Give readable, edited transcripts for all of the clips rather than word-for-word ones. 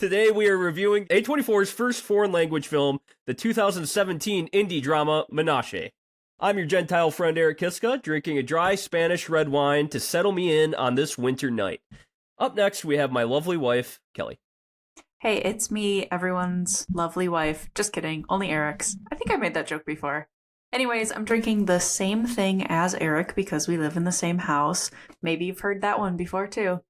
Today we are reviewing A24's first foreign language film, the 2017 indie drama Menashe. I'm your Gentile friend Eric Kiska, drinking a dry Spanish red wine to settle me in on this winter night. Up next, we have my lovely wife, Kelly. Hey, it's me, everyone's lovely wife. Just kidding, only Eric's. I think I made that joke before. Anyways, I'm drinking the same thing as Eric because we live in the same house. Maybe you've heard that one before too.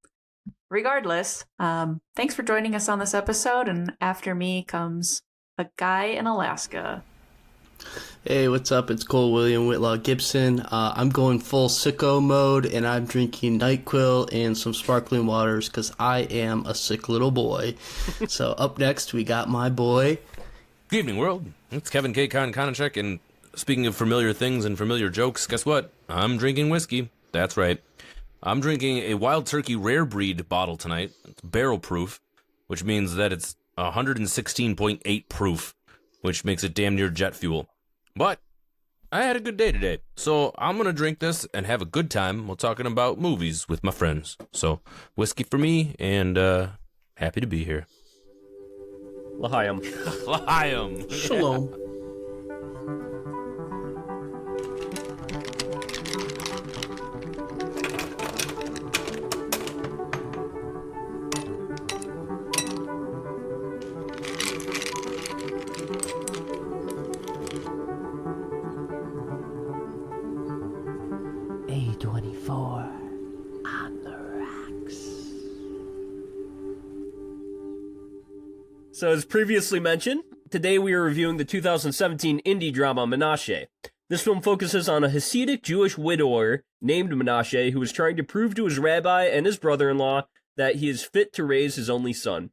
Regardless, thanks for joining us on this episode, and after me comes a guy in Alaska. Hey, what's up? It's Cole William Whitlaw Gibson. I'm going full sicko mode, and I'm drinking NyQuil and some sparkling waters because I am a sick little boy. So up next, we got my boy. Good evening, world. It's Kevin K. Konachek, and speaking of familiar things and familiar jokes, guess what? I'm drinking whiskey. That's right. I'm drinking a Wild Turkey Rare Breed bottle tonight. It's barrel proof, which means that it's 116.8 proof, which makes it damn near jet fuel. But I had a good day today, so I'm going to drink this and have a good time while talking about movies with my friends. So, whiskey for me, and happy to be here. L'chaim. L'chaim. Shalom. A24 on the rocks. So as previously mentioned, today we are reviewing the 2017 indie drama Menashe. This film focuses on a Hasidic Jewish widower named Menashe who is trying to prove to his rabbi and his brother-in-law that he is fit to raise his only son,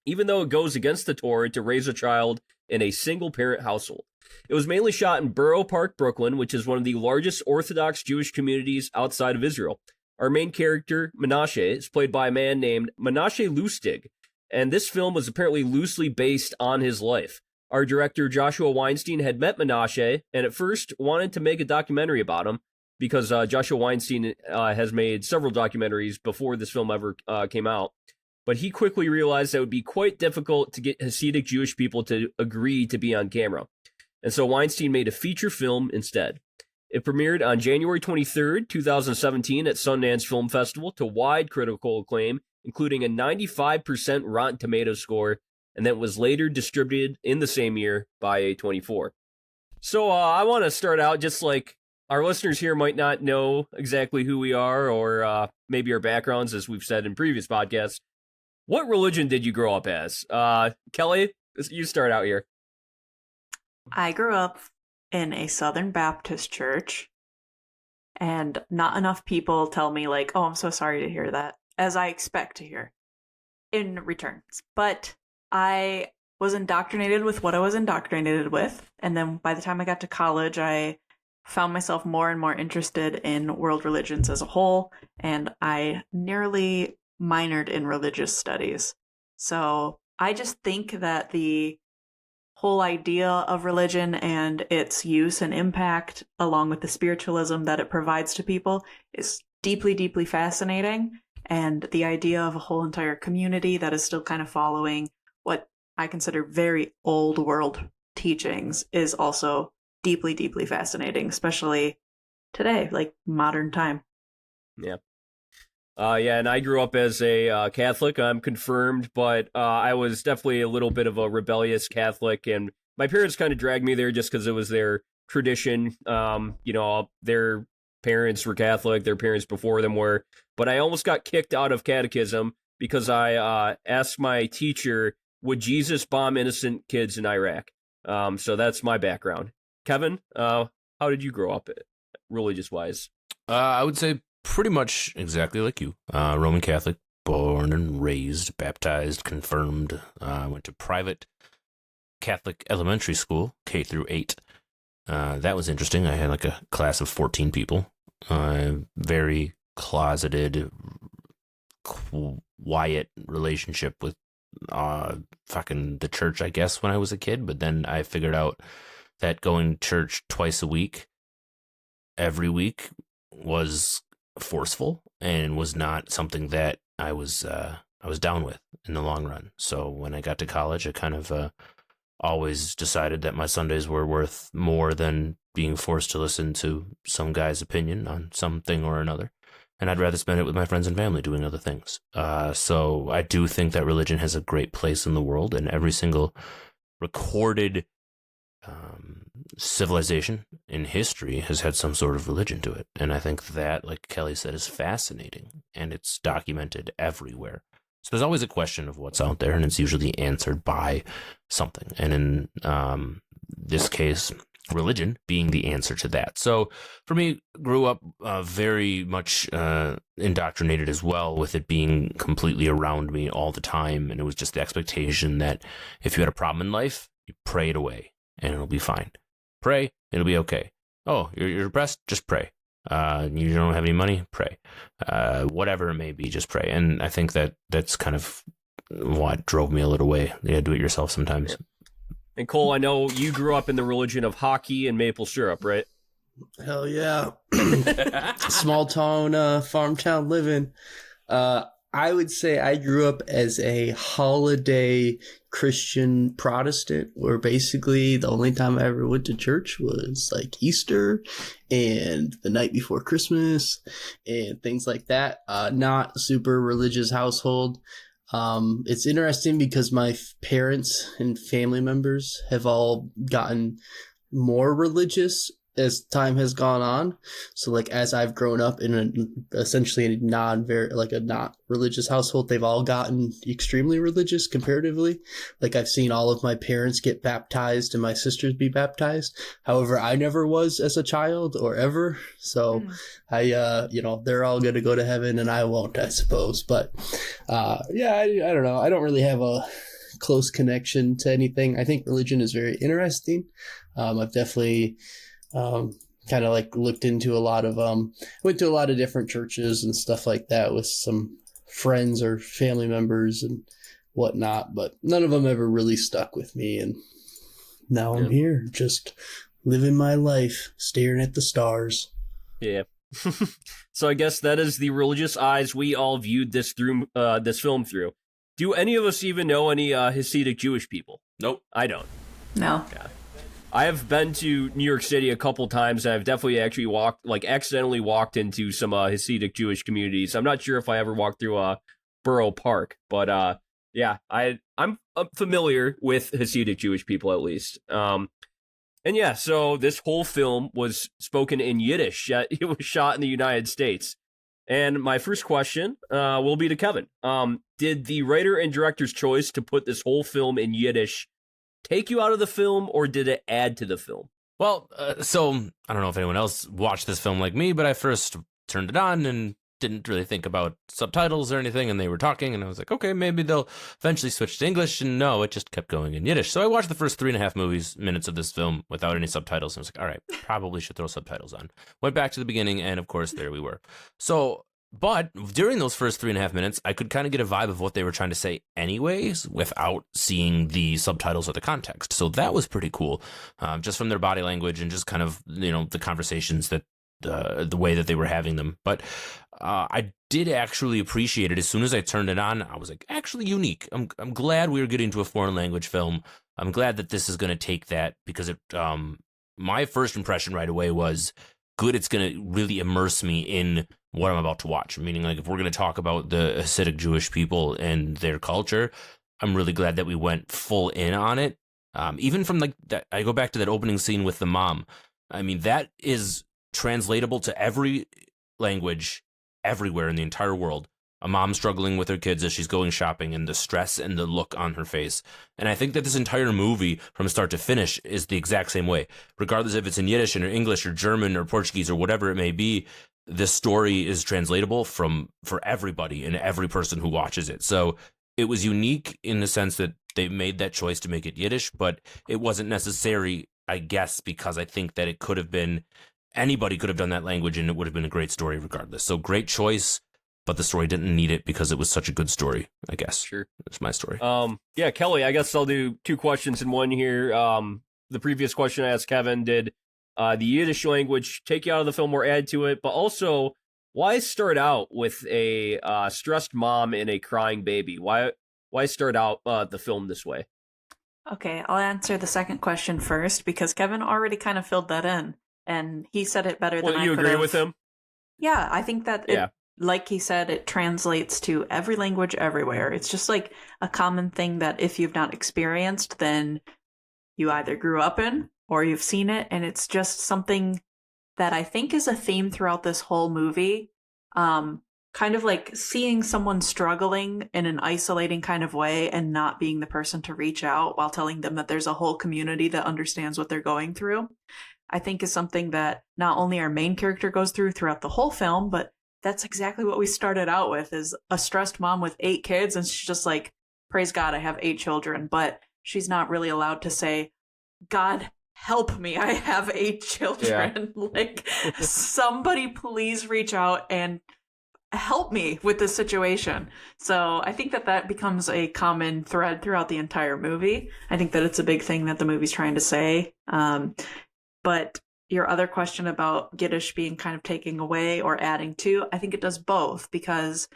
even though it goes against the Torah to raise a child in a single-parent household. It was mainly shot in Borough Park, Brooklyn, which is one of the largest Orthodox Jewish communities outside of Israel. Our main character, Menashe, is played by a man named Menashe Lustig, and this film was apparently loosely based on his life. Our director, Joshua Weinstein, had met Menashe, and at first wanted to make a documentary about him, because Joshua Weinstein has made several documentaries before this film ever came out. But he quickly realized that it would be quite difficult to get Hasidic Jewish people to agree to be on camera. And so Weinstein made a feature film instead. It premiered on January 23rd, 2017 at Sundance Film Festival to wide critical acclaim, including a 95% Rotten Tomatoes score, and then was later distributed in the same year by A24. So I want to start out just like our listeners here might not know exactly who we are or maybe our backgrounds, as we've said in previous podcasts. What religion did you grow up as? Kelly, you start out here. I grew up in a Southern Baptist church, and not enough people tell me, like, oh, I'm so sorry to hear that, as I expect to hear in return. But I was indoctrinated with what I was indoctrinated with, and then by the time I got to college, I found myself more and more interested in world religions as a whole, and I nearly minored in religious studies. So I just think that the whole idea of religion and its use and impact, along with the spiritualism that it provides to people, is deeply, deeply fascinating. And the idea of a whole entire community that is still kind of following what I consider very old world teachings is also deeply, deeply fascinating, especially today, like modern time. Yeah. And I grew up as a Catholic. I'm confirmed, but I was definitely a little bit of a rebellious Catholic, and my parents kind of dragged me there just because it was their tradition. Their parents were Catholic, their parents before them were, but I almost got kicked out of catechism because I asked my teacher, would Jesus bomb innocent kids in Iraq? So that's my background. Kevin, how did you grow up religious-wise? I would say pretty much exactly like you. Roman Catholic, born and raised, baptized, confirmed. I went to private Catholic elementary school, K through 8. That was interesting. I had like a class of 14 people. Very closeted, quiet relationship with fucking the church, I guess, when I was a kid. But then I figured out that going to church twice a week, every week, was forceful and was not something that I was down with in the long run. So when I got to college, I kind of always decided that my Sundays were worth more than being forced to listen to some guy's opinion on something or another. And I'd rather spend it with my friends and family doing other things. So I do think that religion has a great place in the world, and every single recorded civilization in history has had some sort of religion to it. And I think that, like Kelly said, is fascinating, and it's documented everywhere. So there's always a question of what's out there, and it's usually answered by something. And in this case, religion being the answer to that. So for me, grew up very much indoctrinated as well, with it being completely around me all the time. And it was just the expectation that if you had a problem in life, you pray it away and it'll be fine. Pray, it'll be okay. Oh, you're depressed? Just pray. You don't have any money? Pray. Whatever it may be, just pray. And I think that that's kind of what drove me a little way. Yeah, do it yourself sometimes. And Cole, I know you grew up in the religion of hockey and maple syrup, right? Hell yeah. Small town, farm town living. I would say I grew up as a holiday Christian Protestant, where basically the only time I ever went to church was like Easter and the night before Christmas and things like that. Not a super religious household. It's interesting because my parents and family members have all gotten more religious as time has gone on. So like as I've grown up in essentially a not religious household, they've all gotten extremely religious comparatively. Like I've seen all of my parents get baptized and my sisters be baptized. However, I never was as a child or ever. So I they're all going to go to heaven and I won't, I suppose. But I don't know. I don't really have a close connection to anything. I think religion is very interesting. I've definitely kind of like looked into a lot of went to a lot of different churches and stuff like that with some friends or family members and whatnot, but none of them ever really stuck with me. And now I'm here just living my life, staring at the stars. Yeah. So I guess that is the religious eyes we all viewed this through this film through. Do any of us even know any Hasidic Jewish people? Nope. I don't. No. Yeah. I have been to New York City a couple times, and I've definitely actually accidentally walked into some Hasidic Jewish communities. I'm not sure if I ever walked through Borough Park, but I'm familiar with Hasidic Jewish people at least. So this whole film was spoken in Yiddish. It was shot in the United States. And my first question will be to Kevin. Did the writer and director's choice to put this whole film in Yiddish take you out of the film, or did it add to the film? Well, so I don't know if anyone else watched this film like me, but I first turned it on and didn't really think about subtitles or anything, and they were talking, and I was like, okay, maybe they'll eventually switch to English, and no, it just kept going in Yiddish. So I watched the first 3.5 minutes of this film without any subtitles, and I was like, all right, probably should throw subtitles on. Went back to the beginning, and of course, there we were. But during those first 3.5 minutes, I could kind of get a vibe of what they were trying to say anyways without seeing the subtitles or the context. So that was pretty cool, just from their body language and just kind of, the conversations that the way that they were having them. But I did actually appreciate it. As soon as I turned it on, I was like, actually unique. I'm glad we were getting to a foreign language film. I'm glad that this is going to take that, because my first impression right away was good. It's going to really immerse me in what I'm about to watch. Meaning, like, if we're going to talk about the Hasidic Jewish people and their culture, I'm really glad that we went full in on it. Even from that, I go back to that opening scene with the mom. I mean, that is translatable to every language everywhere in the entire world. A mom struggling with her kids as she's going shopping, and the stress and the look on her face. And I think that this entire movie, from start to finish, is the exact same way. Regardless if it's in Yiddish or English or German or Portuguese or whatever it may be, this story is translatable for everybody and every person who watches it. So it was unique in the sense that they made that choice to make it Yiddish, but it wasn't necessary, I guess, because I think that it could have been, anybody could have done that language and it would have been a great story regardless. So great choice, but the story didn't need it because it was such a good story, I guess. Sure. That's my story. Kelly, I guess I'll do two questions in one here. The previous question I asked Kevin, did the Yiddish language take you out of the film or add to it? But also, why start out with a stressed mom and a crying baby? Why start out the film this way? Okay, I'll answer the second question first because Kevin already kind of filled that in, and he said it better than I could have. You agree with him? Yeah, I think that like he said, it translates to every language everywhere. It's just like a common thing that if you've not experienced, then you either grew up in or you've seen it, and it's just something that I think is a theme throughout this whole movie. Kind of like seeing someone struggling in an isolating kind of way and not being the person to reach out while telling them that there's a whole community that understands what they're going through, I think is something that not only our main character goes through throughout the whole film, but that's exactly what we started out with, is a stressed mom with 8 kids. And she's just like, praise God, I have 8 children. But she's not really allowed to say, God, help me, I have 8 children. Yeah. Like, somebody please reach out and help me with this situation. So I think that becomes a common thread throughout the entire movie. I think that it's a big thing that the movie's trying to say. But your other question about Yiddish being kind of taking away or adding to, I think it does both, because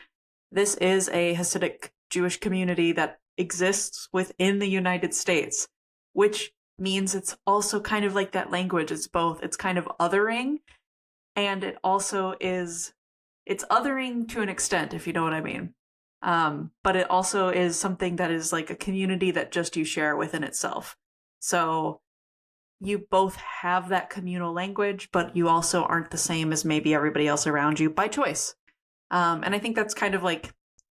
this is a Hasidic Jewish community that exists within the United States, which means it's also kind of like that language. It's both. It's kind of othering, and it also is, it's othering to an extent, if you know what I mean. But it also is something that is like a community that just you share within itself. So you both have that communal language, but you also aren't the same as maybe everybody else around you by choice. And I think that's kind of like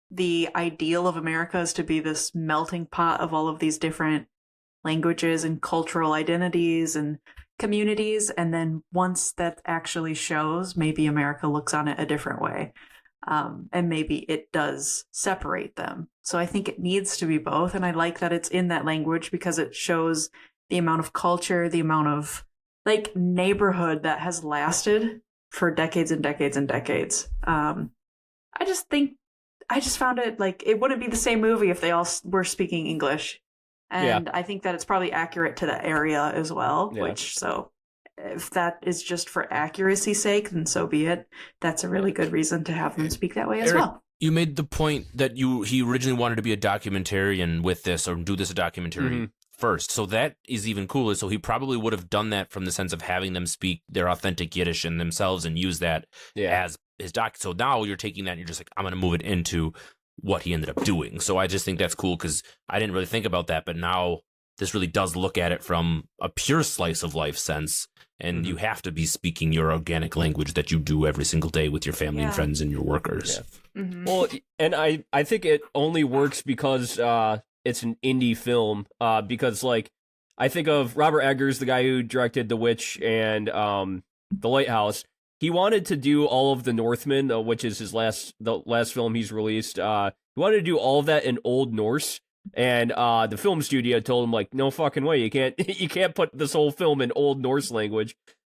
the ideal of America, is to be this melting pot of all of these different languages and cultural identities and communities. And then once that actually shows, maybe America looks on it a different way. And maybe it does separate them. So I think it needs to be both. And I like that it's in that language because it shows the amount of culture, the amount of like neighborhood that has lasted for decades and decades and decades. I just found it like it wouldn't be the same movie if they all were speaking English. And I think that it's probably accurate to the area as well, which, so if that is just for accuracy's sake, then so be it. That's a really good reason to have them speak that way as well. You made the point that he originally wanted to be a documentarian with this, or do this a documentary first. So that is even cooler. So he probably would have done that from the sense of having them speak their authentic Yiddish in themselves and use that as his doc. So now you're taking that and you're just like, I'm going to move it into what he ended up doing. So I just think that's cool because I didn't really think about that, but now this really does look at it from a pure slice of life sense. And you have to be speaking your organic language that you do every single day with your family and friends and your workers. Yeah. Well, and I think it only works because it's an indie film. Because like I think of Robert Eggers, the guy who directed The Witch and The Lighthouse. He wanted to do all of The Northman, which is the last film he's released. He wanted to do all of that in Old Norse, and the film studio told him like, no fucking way, you can't put this whole film in Old Norse language.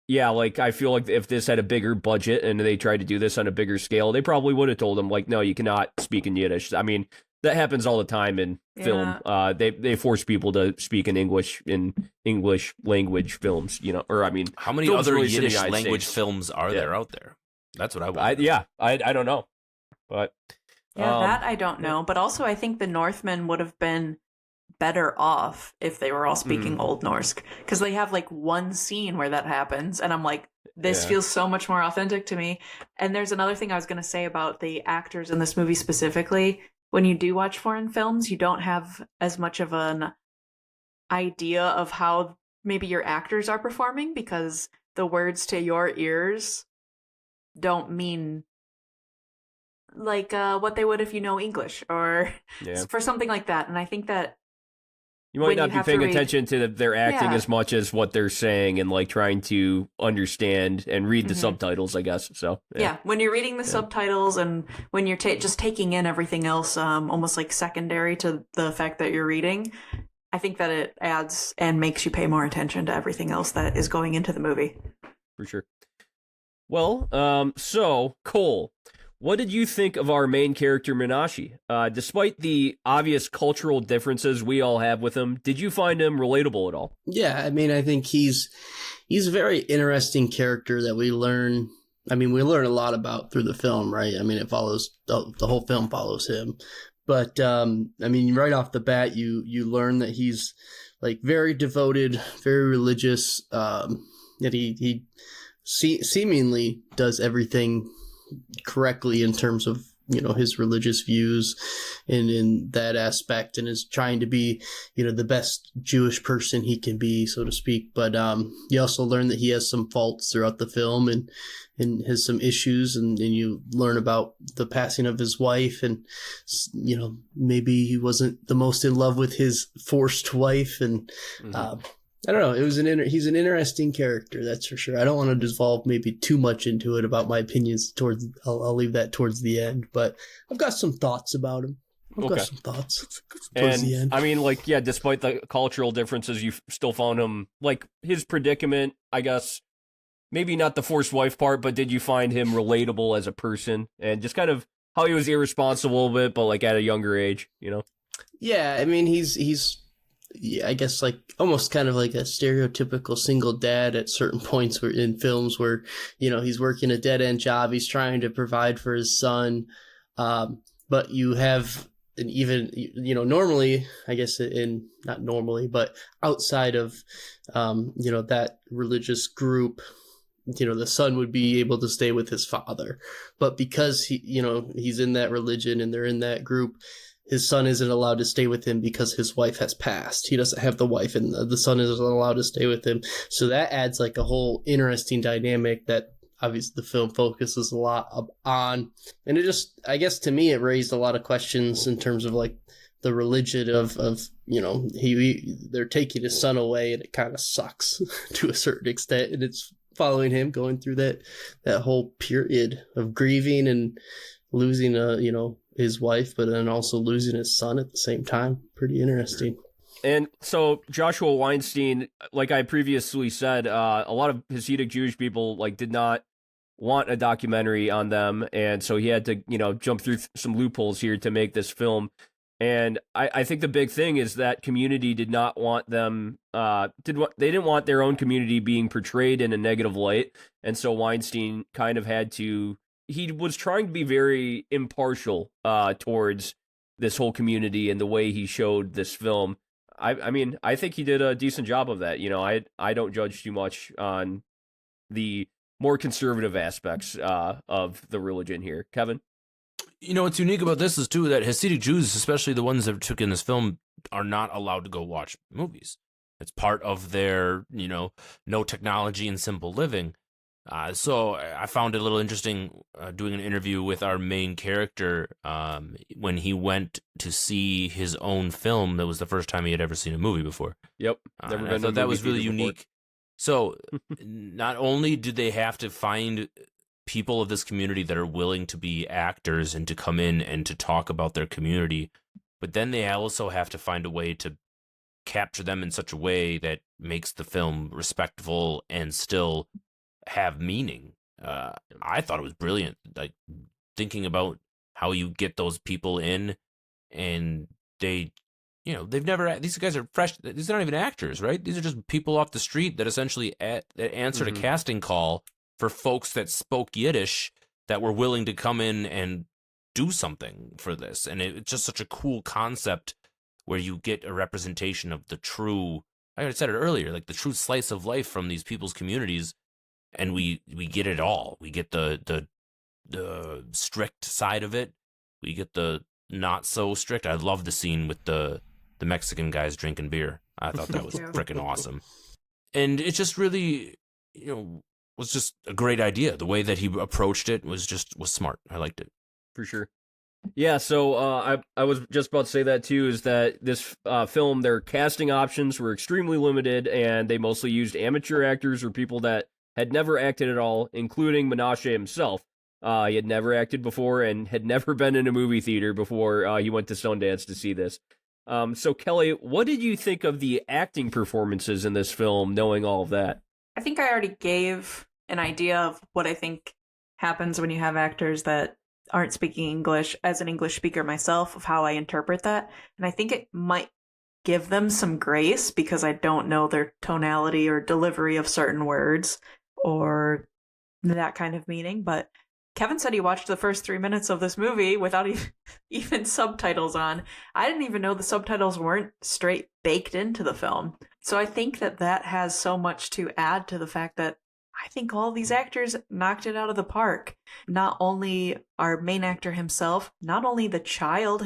Yeah, like I feel like if this had a bigger budget and they tried to do this on a bigger scale, they probably would have told him like, no, you cannot speak in Yiddish. I mean, that happens all the time in film. They force people to speak in English language films, you know, or I mean, how many other Yiddish language films are there out there? That's what I want. I don't know, but that I don't know. But also, I think the Northmen would have been better off if they were all speaking Old Norse, because they have like one scene where that happens, and I'm like, this feels so much more authentic to me. And there's another thing I was going to say about the actors in this movie specifically. When you do watch foreign films, you don't have as much of an idea of how maybe your actors are performing, because the words to your ears don't mean like what they would if you know English or for something like that. And I think that you might not be paying attention to their acting as much as what they're saying and like trying to understand and read the subtitles, I guess. So when you're reading the subtitles and when you're just taking in everything else, almost like secondary to the fact that you're reading, I think that it adds and makes you pay more attention to everything else that is going into the movie. For sure. Well, so Cole, what did you think of our main character, Menashe? Despite the obvious cultural differences we all have with him, did you find him relatable at all? Yeah, I mean, I think he's a very interesting character that we learn I mean, we learn a lot about through the film, right? I mean, it follows, the whole film follows him. But, I mean, right off the bat, you learn that he's like very devoted, very religious, that he seemingly does everything correctly in terms of, you know, his religious views and in that aspect, and is trying to be, you know, the best Jewish person he can be, so to speak. But you also learn that he has some faults throughout the film and has some issues, and you learn about the passing of his wife, and, you know, maybe he wasn't the most in love with his forced wife, and I don't know. He's an interesting character, that's for sure. I don't want to devolve maybe too much into it about my opinions towards. I'll leave that towards the end, but I've got some thoughts about him. I've got some thoughts towards the end. I mean, like, yeah, despite the cultural differences, you still found him, like, his predicament, I guess, maybe not the forced wife part, but did you find him relatable as a person, and just kind of how he was irresponsible a bit, but like at a younger age, you know? Yeah, I mean, he's I guess like almost kind of like a stereotypical single dad at certain points where in films where, you know, he's working a dead end job. He's trying to provide for his son. But you have an even, you know, normally, I guess not normally, but outside of, you know, that religious group, you know, the son would be able to stay with his father. But because he, you know, he's in that religion and they're in that group, his son isn't allowed to stay with him because his wife has passed. He doesn't have the wife, and the son isn't allowed to stay with him. So that adds like a whole interesting dynamic that obviously the film focuses a lot on. And it just, I guess to me, it raised a lot of questions in terms of like the religion of you know, they're taking his son away, and it kind of sucks to a certain extent. And it's following him going through that whole period of grieving and losing you know, his wife, but then also losing his son at the same time. Pretty interesting. And so Joshua Weinstein, like I previously said, a lot of Hasidic Jewish people like did not want a documentary on them, and so he had to, you know, jump through some loopholes here to make this film. And I think the big thing is that community did not want them, they didn't want their own community being portrayed in a negative light, and so Weinstein kind of had to, he was trying to be very impartial towards this whole community and the way he showed this film. I mean, I think he did a decent job of that. You know, I don't judge too much on the more conservative aspects of the religion here. Kevin? You know, what's unique about this is, too, that Hasidic Jews, especially the ones that took in this film, are not allowed to go watch movies. It's part of their, you know, no technology and simple living. So I found it a little interesting doing an interview with our main character when he went to see his own film. That was the first time he had ever seen a movie before. Yep. Never been I thought that was really unique. Before. So not only did they have to find people of this community that are willing to be actors and to come in and to talk about their community, but then they also have to find a way to capture them in such a way that makes the film respectful and still have meaning. I thought it was brilliant, like thinking about how you get those people in, and they, you know, these guys are fresh. These are not even actors, right? These are just people off the street that essentially that answered a casting call for folks that spoke Yiddish that were willing to come in and do something for this. And it's just such a cool concept where you get a representation of the true, I said it earlier, like the true slice of life from these people's communities. And we get it all. We get the strict side of it. We get the not so strict. I love the scene with the Mexican guys drinking beer. I thought that was freaking awesome. And it just really, you know, was just a great idea. The way that he approached it was smart. I liked it. For sure. Yeah, so I was just about to say that too, is that this film, their casting options were extremely limited, and they mostly used amateur actors or people that had never acted at all, including Menashe himself. He had never acted before and had never been in a movie theater before he went to Sundance to see this. So, Kelly, what did you think of the acting performances in this film, knowing all of that? I think I already gave an idea of what I think happens when you have actors that aren't speaking English, as an English speaker myself, of how I interpret that. And I think it might give them some grace because I don't know their tonality or delivery of certain words, or that kind of meaning. But Kevin said he watched the first 3 minutes of this movie without even subtitles on. I didn't even know the subtitles weren't straight baked into the film. So I think that has so much to add to the fact that I think all these actors knocked it out of the park. Not only our main actor himself, not only the child,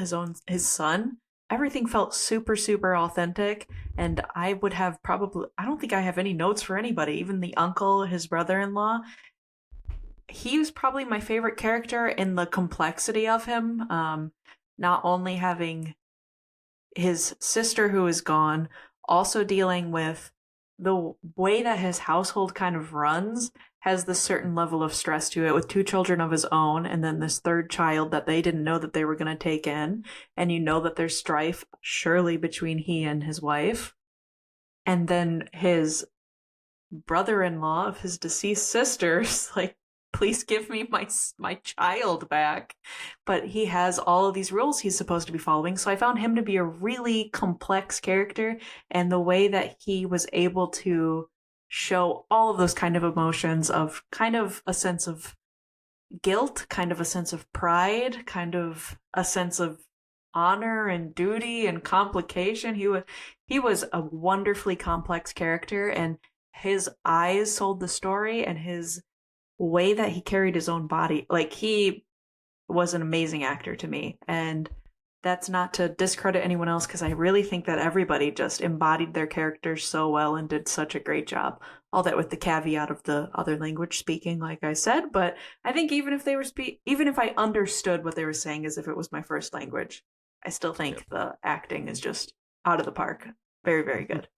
his son, everything felt super, super authentic. And I would have I don't think I have any notes for anybody, even the uncle, his brother-in-law. He was probably my favorite character in the complexity of him. Not only having his sister who is gone, also dealing with the way that his household kind of runs has this certain level of stress to it, with 2 children of his own and then this third child that they didn't know that they were going to take in. And you know that there's strife surely between he and his wife. And then his brother-in-law of his deceased sisters, like, please give me my child back. But he has all of these rules he's supposed to be following. So I found him to be a really complex character, and the way that he was able to show all of those kind of emotions of kind of a sense of guilt, kind of a sense of pride, kind of a sense of honor and duty and complication. He was a wonderfully complex character, and his eyes sold the story, and his way that he carried his own body, like, he was an amazing actor to me. And that's not to discredit anyone else, because I really think that everybody just embodied their characters so well and did such a great job. All that with the caveat of the other language speaking, like I said. But I think even if I understood what they were saying as if it was my first language, I still think the acting is just out of the park. Very, very good.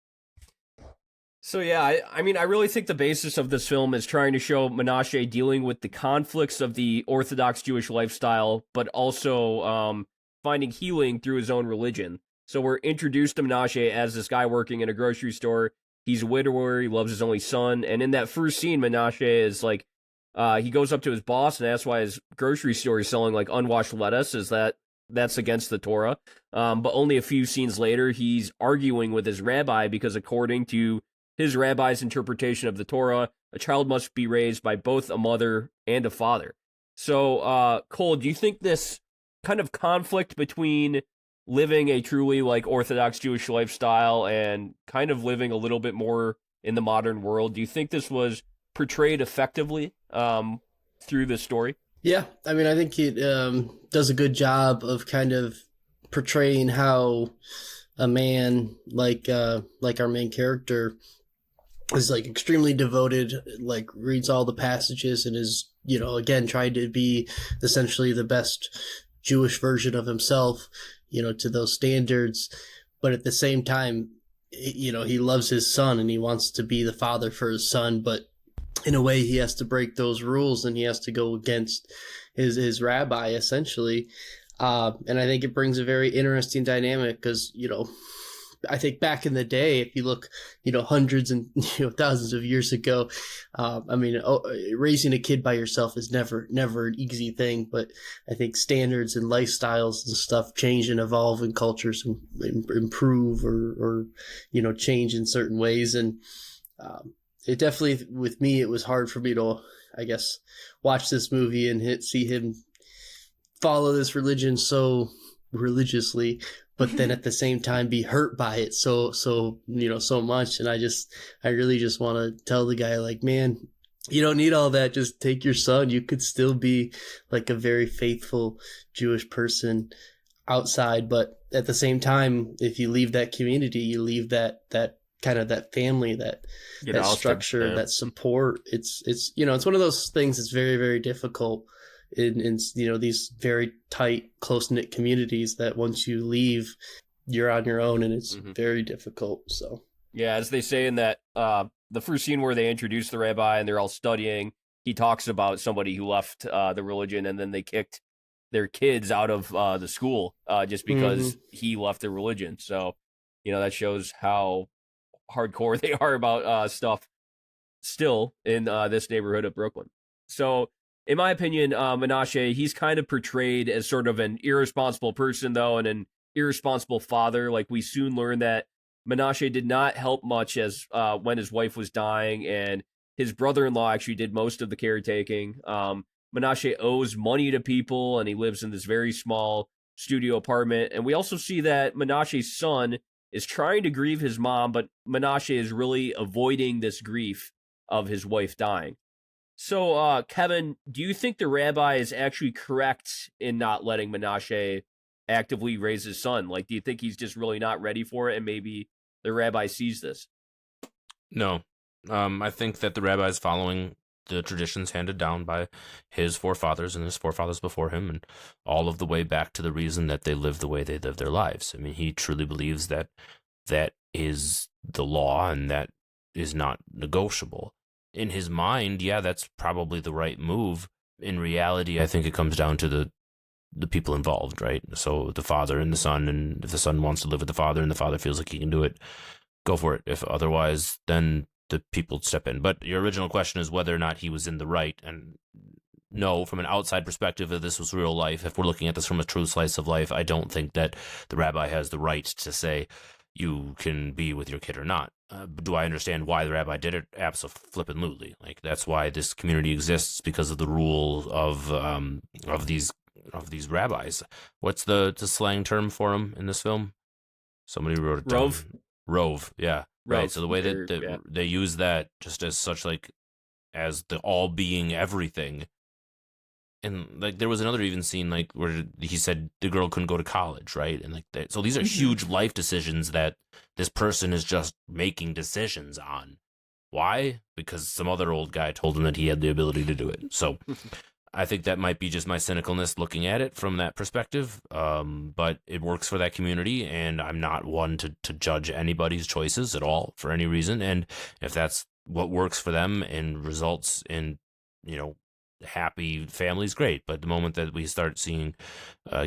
So yeah, I mean, I really think the basis of this film is trying to show Menashe dealing with the conflicts of the Orthodox Jewish lifestyle, but also finding healing through his own religion. So we're introduced to Menashe as this guy working in a grocery store. He's a widower, he loves his only son, and in that first scene, Menashe is like, he goes up to his boss and asks why his grocery store is selling like unwashed lettuce. That's against the Torah. But only a few scenes later, he's arguing with his rabbi because according to his rabbi's interpretation of the Torah, a child must be raised by both a mother and a father. So, Cole, do you think this kind of conflict between living a truly like Orthodox Jewish lifestyle and kind of living a little bit more in the modern world, do you think this was portrayed effectively through the story? Yeah, I mean, I think it does a good job of kind of portraying how a man like our main character is like extremely devoted, like reads all the passages and is, you know, again, trying to be essentially the best Jewish version of himself, you know, to those standards. But at the same time, you know, he loves his son and he wants to be the father for his son, but in a way he has to break those rules and he has to go against his rabbi essentially. And I think it brings a very interesting dynamic because, you know, I think back in the day, if you look, you know, hundreds and thousands of years ago, I mean, raising a kid by yourself is never an easy thing. But I think standards and lifestyles and stuff change and evolve, and cultures improve or you know, change in certain ways. And it definitely, with me, it was hard for me to, I guess, watch this movie and see him follow this religion so religiously, but then at the same time be hurt by it so you know, so much. And I really just want to tell the guy, like, man, you don't need all that. Just take your son. You could still be like a very faithful Jewish person outside, but at the same time, if you leave that community, you leave that kind of that family, that structure, that support. It's you know, it's one of those things that's very, very difficult in you know, these very tight, close-knit communities that once you leave, you're on your own, and it's very difficult. So yeah, as they say in that the first scene where they introduce the rabbi and they're all studying, he talks about somebody who left the religion and then they kicked their kids out of the school just because he left the religion. So, you know, that shows how hardcore they are about stuff still in this neighborhood of Brooklyn. So, in my opinion, Menashe, he's kind of portrayed as sort of an irresponsible person, though, and an irresponsible father. Like, we soon learn that Menashe did not help much as when his wife was dying, and his brother-in-law actually did most of the caretaking. Menashe owes money to people, and he lives in this very small studio apartment. And we also see that Menashe's son is trying to grieve his mom, but Menashe is really avoiding this grief of his wife dying. So, Kevin, do you think the rabbi is actually correct in not letting Menashe actively raise his son? Like, do you think he's just really not ready for it, and maybe the rabbi sees this? No. I think that the rabbi is following the traditions handed down by his forefathers and his forefathers before him, and all of the way back to the reason that they live the way they live their lives. I mean, he truly believes that that is the law and that is not negotiable. In his mind, yeah, that's probably the right move. In reality, I think it comes down to the people involved, right? So the father and the son, and if the son wants to live with the father and the father feels like he can do it, go for it. If otherwise, then the people step in. But your original question is whether or not he was in the right. And no, from an outside perspective, if this was real life, if we're looking at this from a true slice of life, I don't think that the rabbi has the right to say you can be with your kid or not. Do I understand why the rabbi did it? Absolutely. Like, that's why this community exists, because of the rule of these rabbis. What's the slang term for them in this film? Somebody wrote it down. Rove, yeah. Right. So the way that they use that just as such, like, as the all being everything. And like there was another even scene like where he said the girl couldn't go to college, right? And like that. So these are huge life decisions that this person is just making decisions on. Why? Because some other old guy told him that he had the ability to do it. So I think that might be just my cynicalness looking at it from that perspective. But it works for that community, and I'm not one to judge anybody's choices at all for any reason. And if that's what works for them and results in, you know, happy families, great. But the moment that we start seeing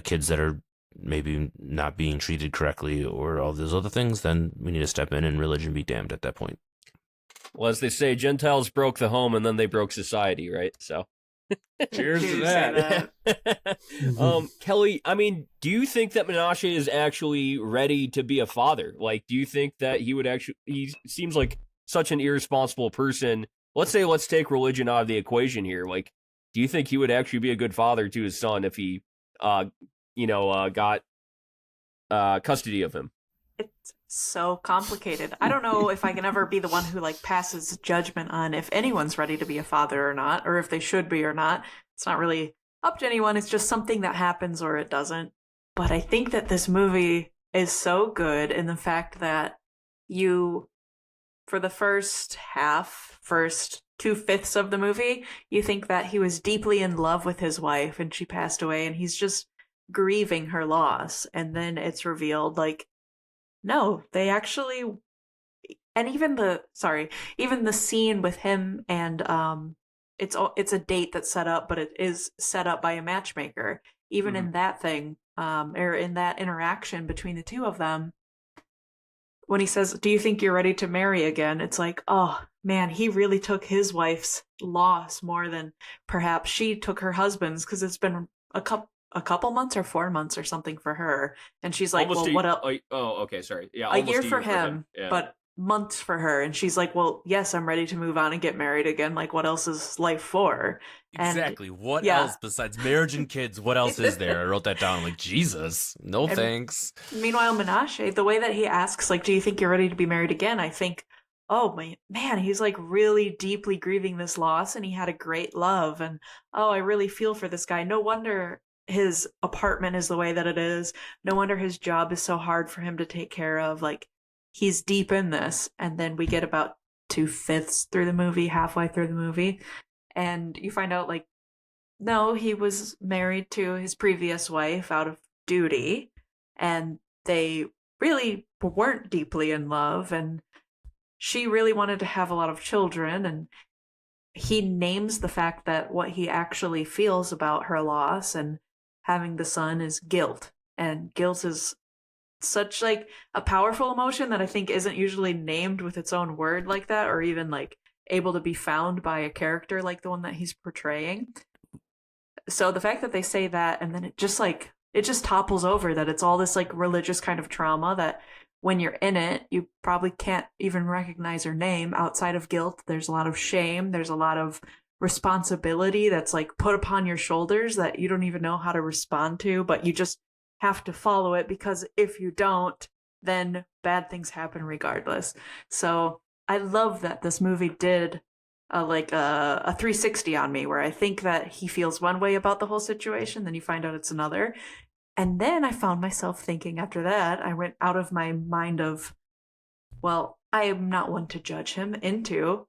kids that are maybe not being treated correctly or all those other things, then we need to step in and religion be damned at that point. Well, as they say, Gentiles broke the home and then they broke society, right? So cheers to that. Kelly, I mean, do you think that Menashe is actually ready to be a father? Like, do you think that he seems like such an irresponsible person. Let's take religion out of the equation here. Like, do you think he would actually be a good father to his son if he, got custody of him? It's so complicated. I don't know if I can ever be the one who like passes judgment on if anyone's ready to be a father or not, or if they should be or not. It's not really up to anyone. It's just something that happens or it doesn't. But I think that this movie is so good in the fact that for the first 2/5 of the movie, you think that he was deeply in love with his wife and she passed away and he's just grieving her loss. And then it's revealed, like, no, they actually, and even the scene with him and it's a date that's set up, but it is set up by a matchmaker. Even in that thing, or in that interaction between the two of them, when he says, "Do you think you're ready to marry again?" It's like, oh man, he really took his wife's loss more than perhaps she took her husband's, because it's been a couple months or 4 months or something for her, and she's like, almost well, what else? Oh, okay, sorry. Yeah, a year for him, yeah. But months for her, and she's like, well, yes, I'm ready to move on and get married again. Like, what else is life for? Exactly. What else besides marriage and kids? What else is there? I wrote that down. I'm like, Jesus, no thanks. Meanwhile, Menashe, the way that he asks, like, do you think you're ready to be married again? I think, oh man, he's like really deeply grieving this loss, and he had a great love, and oh, I really feel for this guy. No wonder his apartment is the way that it is. No wonder his job is so hard for him to take care of. Like, he's deep in this. And then we get about 2/5 through the movie, halfway through the movie, and you find out, like, no, he was married to his previous wife out of duty, and they really weren't deeply in love, and she really wanted to have a lot of children, and he names the fact that what he actually feels about her loss and having the son is guilt. And guilt is such like a powerful emotion that I think isn't usually named with its own word like that, or even like able to be found by a character like the one that he's portraying. So the fact that they say that, and then it just topples over that it's all this like religious kind of trauma that when you're in it, you probably can't even recognize her name outside of guilt. There's a lot of shame. There's a lot of responsibility that's like put upon your shoulders that you don't even know how to respond to, but you just have to follow it, because if you don't, then bad things happen regardless. So I love that this movie did a 360 on me, where I think that he feels one way about the whole situation, then you find out it's another. And then I found myself thinking after that, I went out of my mind of, well, I am not one to judge him, into,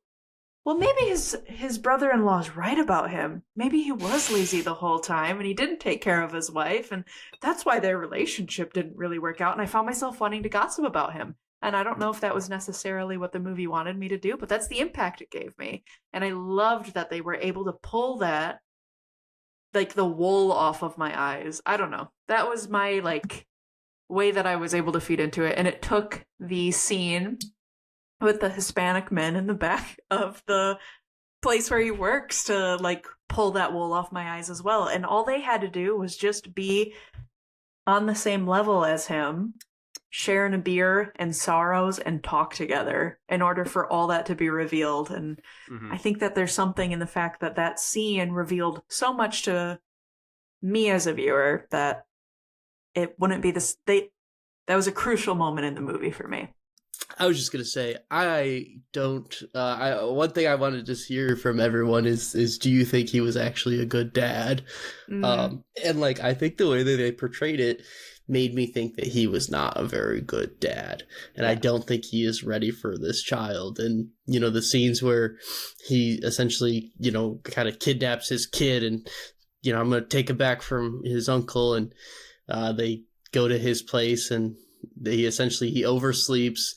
well, maybe his brother-in-law's right about him. Maybe he was lazy the whole time and he didn't take care of his wife, and that's why their relationship didn't really work out. And I found myself wanting to gossip about him. And I don't know if that was necessarily what the movie wanted me to do, but that's the impact it gave me. And I loved that they were able to pull that, like, the wool off of my eyes. I don't know. That was my, like, way that I was able to feed into it. And it took the scene with the Hispanic men in the back of the place where he works to, like, pull that wool off my eyes as well. And all they had to do was just be on the same level as him, sharing a beer and sorrows, and talk together in order for all that to be revealed. And I think that there's something in the fact that that scene revealed so much to me as a viewer that it wouldn't be this. That was a crucial moment in the movie for me. I was just gonna say, I don't. One thing I wanted to hear from everyone is, do you think he was actually a good dad? And like, I think the way that they portrayed it made me think that he was not a very good dad, and I don't think he is ready for this child. And you know, the scenes where he essentially, you know, kind of kidnaps his kid, and you know, I'm gonna take him back from his uncle, and they go to his place, and he oversleeps,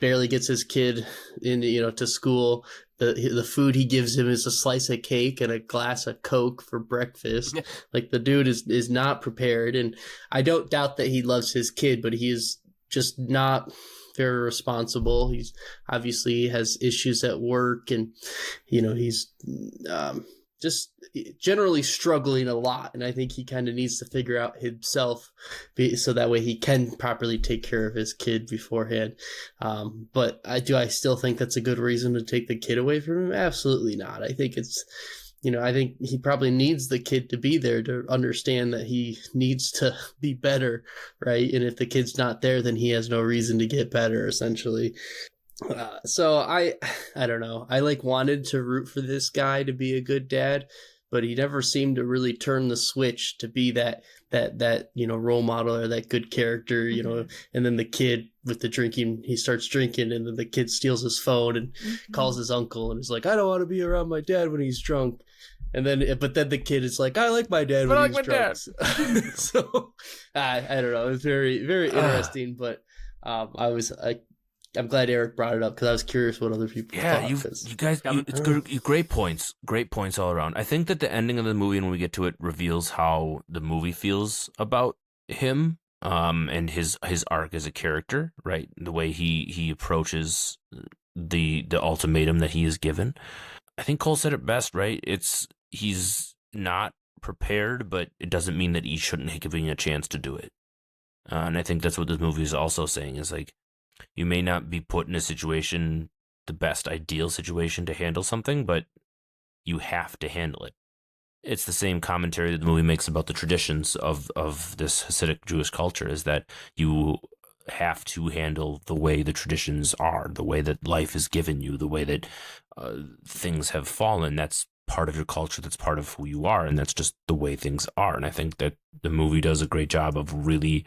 barely gets his kid in, you know, to school. The food he gives him is a slice of cake and a glass of Coke for breakfast. Like, the dude is not prepared, and I don't doubt that he loves his kid, but he is just not very responsible. He's obviously has issues at work, and you know, he's just generally struggling a lot, and I think he kind of needs to figure out himself, so that way he can properly take care of his kid beforehand. But I still think that's a good reason to take the kid away from him? Absolutely not. I think it's, you know, I think he probably needs the kid to be there to understand that he needs to be better, right? And if the kid's not there, then he has no reason to get better, essentially. So I don't know. I wanted to root for this guy to be a good dad, but he never seemed to really turn the switch to be that you know, role model or that good character, you know. And then the kid with the drinking, he starts drinking, and then the kid steals his phone and calls his uncle and is like, I don't want to be around my dad when he's drunk. And then, but then the kid is like, I like my dad when he's drunk. So I don't know. It was very, very interesting, but I'm glad Eric brought it up, because I was curious what other people thought. You guys, it's good. Great points all around. I think that the ending of the movie, and when we get to it, reveals how the movie feels about him, and his arc as a character, right? The way he approaches the ultimatum that he is given. I think Cole said it best, right? He's not prepared, but it doesn't mean that he shouldn't give him a chance to do it. And I think that's what this movie is also saying, is like, you may not be put in a situation, the best ideal situation to handle something, but you have to handle it. It's the same commentary that the movie makes about the traditions of this Hasidic Jewish culture, is that you have to handle the way the traditions are, the way that life is given you, the way that things have fallen. That's part of your culture, that's part of who you are, and that's just the way things are. And I think that the movie does a great job of really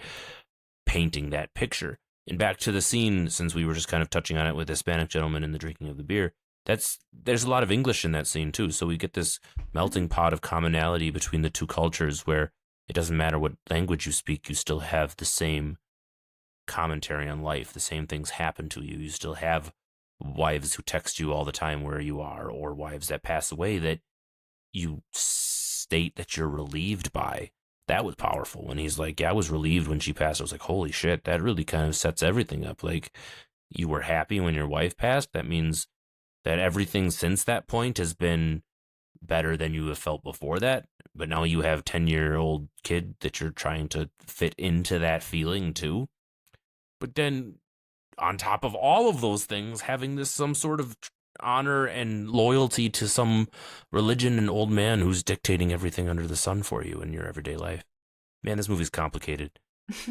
painting that picture. And back to the scene, since we were just kind of touching on it with the Hispanic gentleman and the drinking of the beer, there's a lot of English in that scene too. So we get this melting pot of commonality between the two cultures, where it doesn't matter what language you speak, you still have the same commentary on life. The same things happen to you. You still have wives who text you all the time where you are, or wives that pass away that you state that you're relieved by. That was powerful. When he's like, yeah, I was relieved when she passed. I was like, holy shit, that really kind of sets everything up. Like, you were happy when your wife passed. That means that everything since that point has been better than you have felt before that. But now you have 10-year-old kid that you're trying to fit into that feeling too. But then on top of all of those things, having this some sort of honor and loyalty to some religion and old man who's dictating everything under the sun for you in your everyday life. Man, this movie's complicated.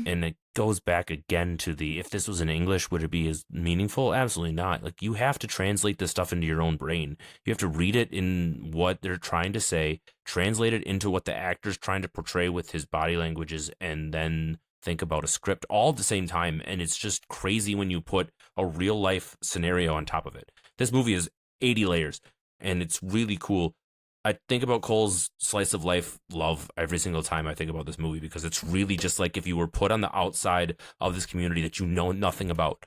And it goes back again to if this was in English, would it be as meaningful? Absolutely not. Like, you have to translate this stuff into your own brain. You have to read it in what they're trying to say, translate it into what the actor's trying to portray with his body languages, and then think about a script all at the same time. And it's just crazy when you put a real life scenario on top of it. This movie is 80 layers, and it's really cool. I think about Cole's slice of life love every single time I think about this movie, because it's really just like if you were put on the outside of this community that you know nothing about,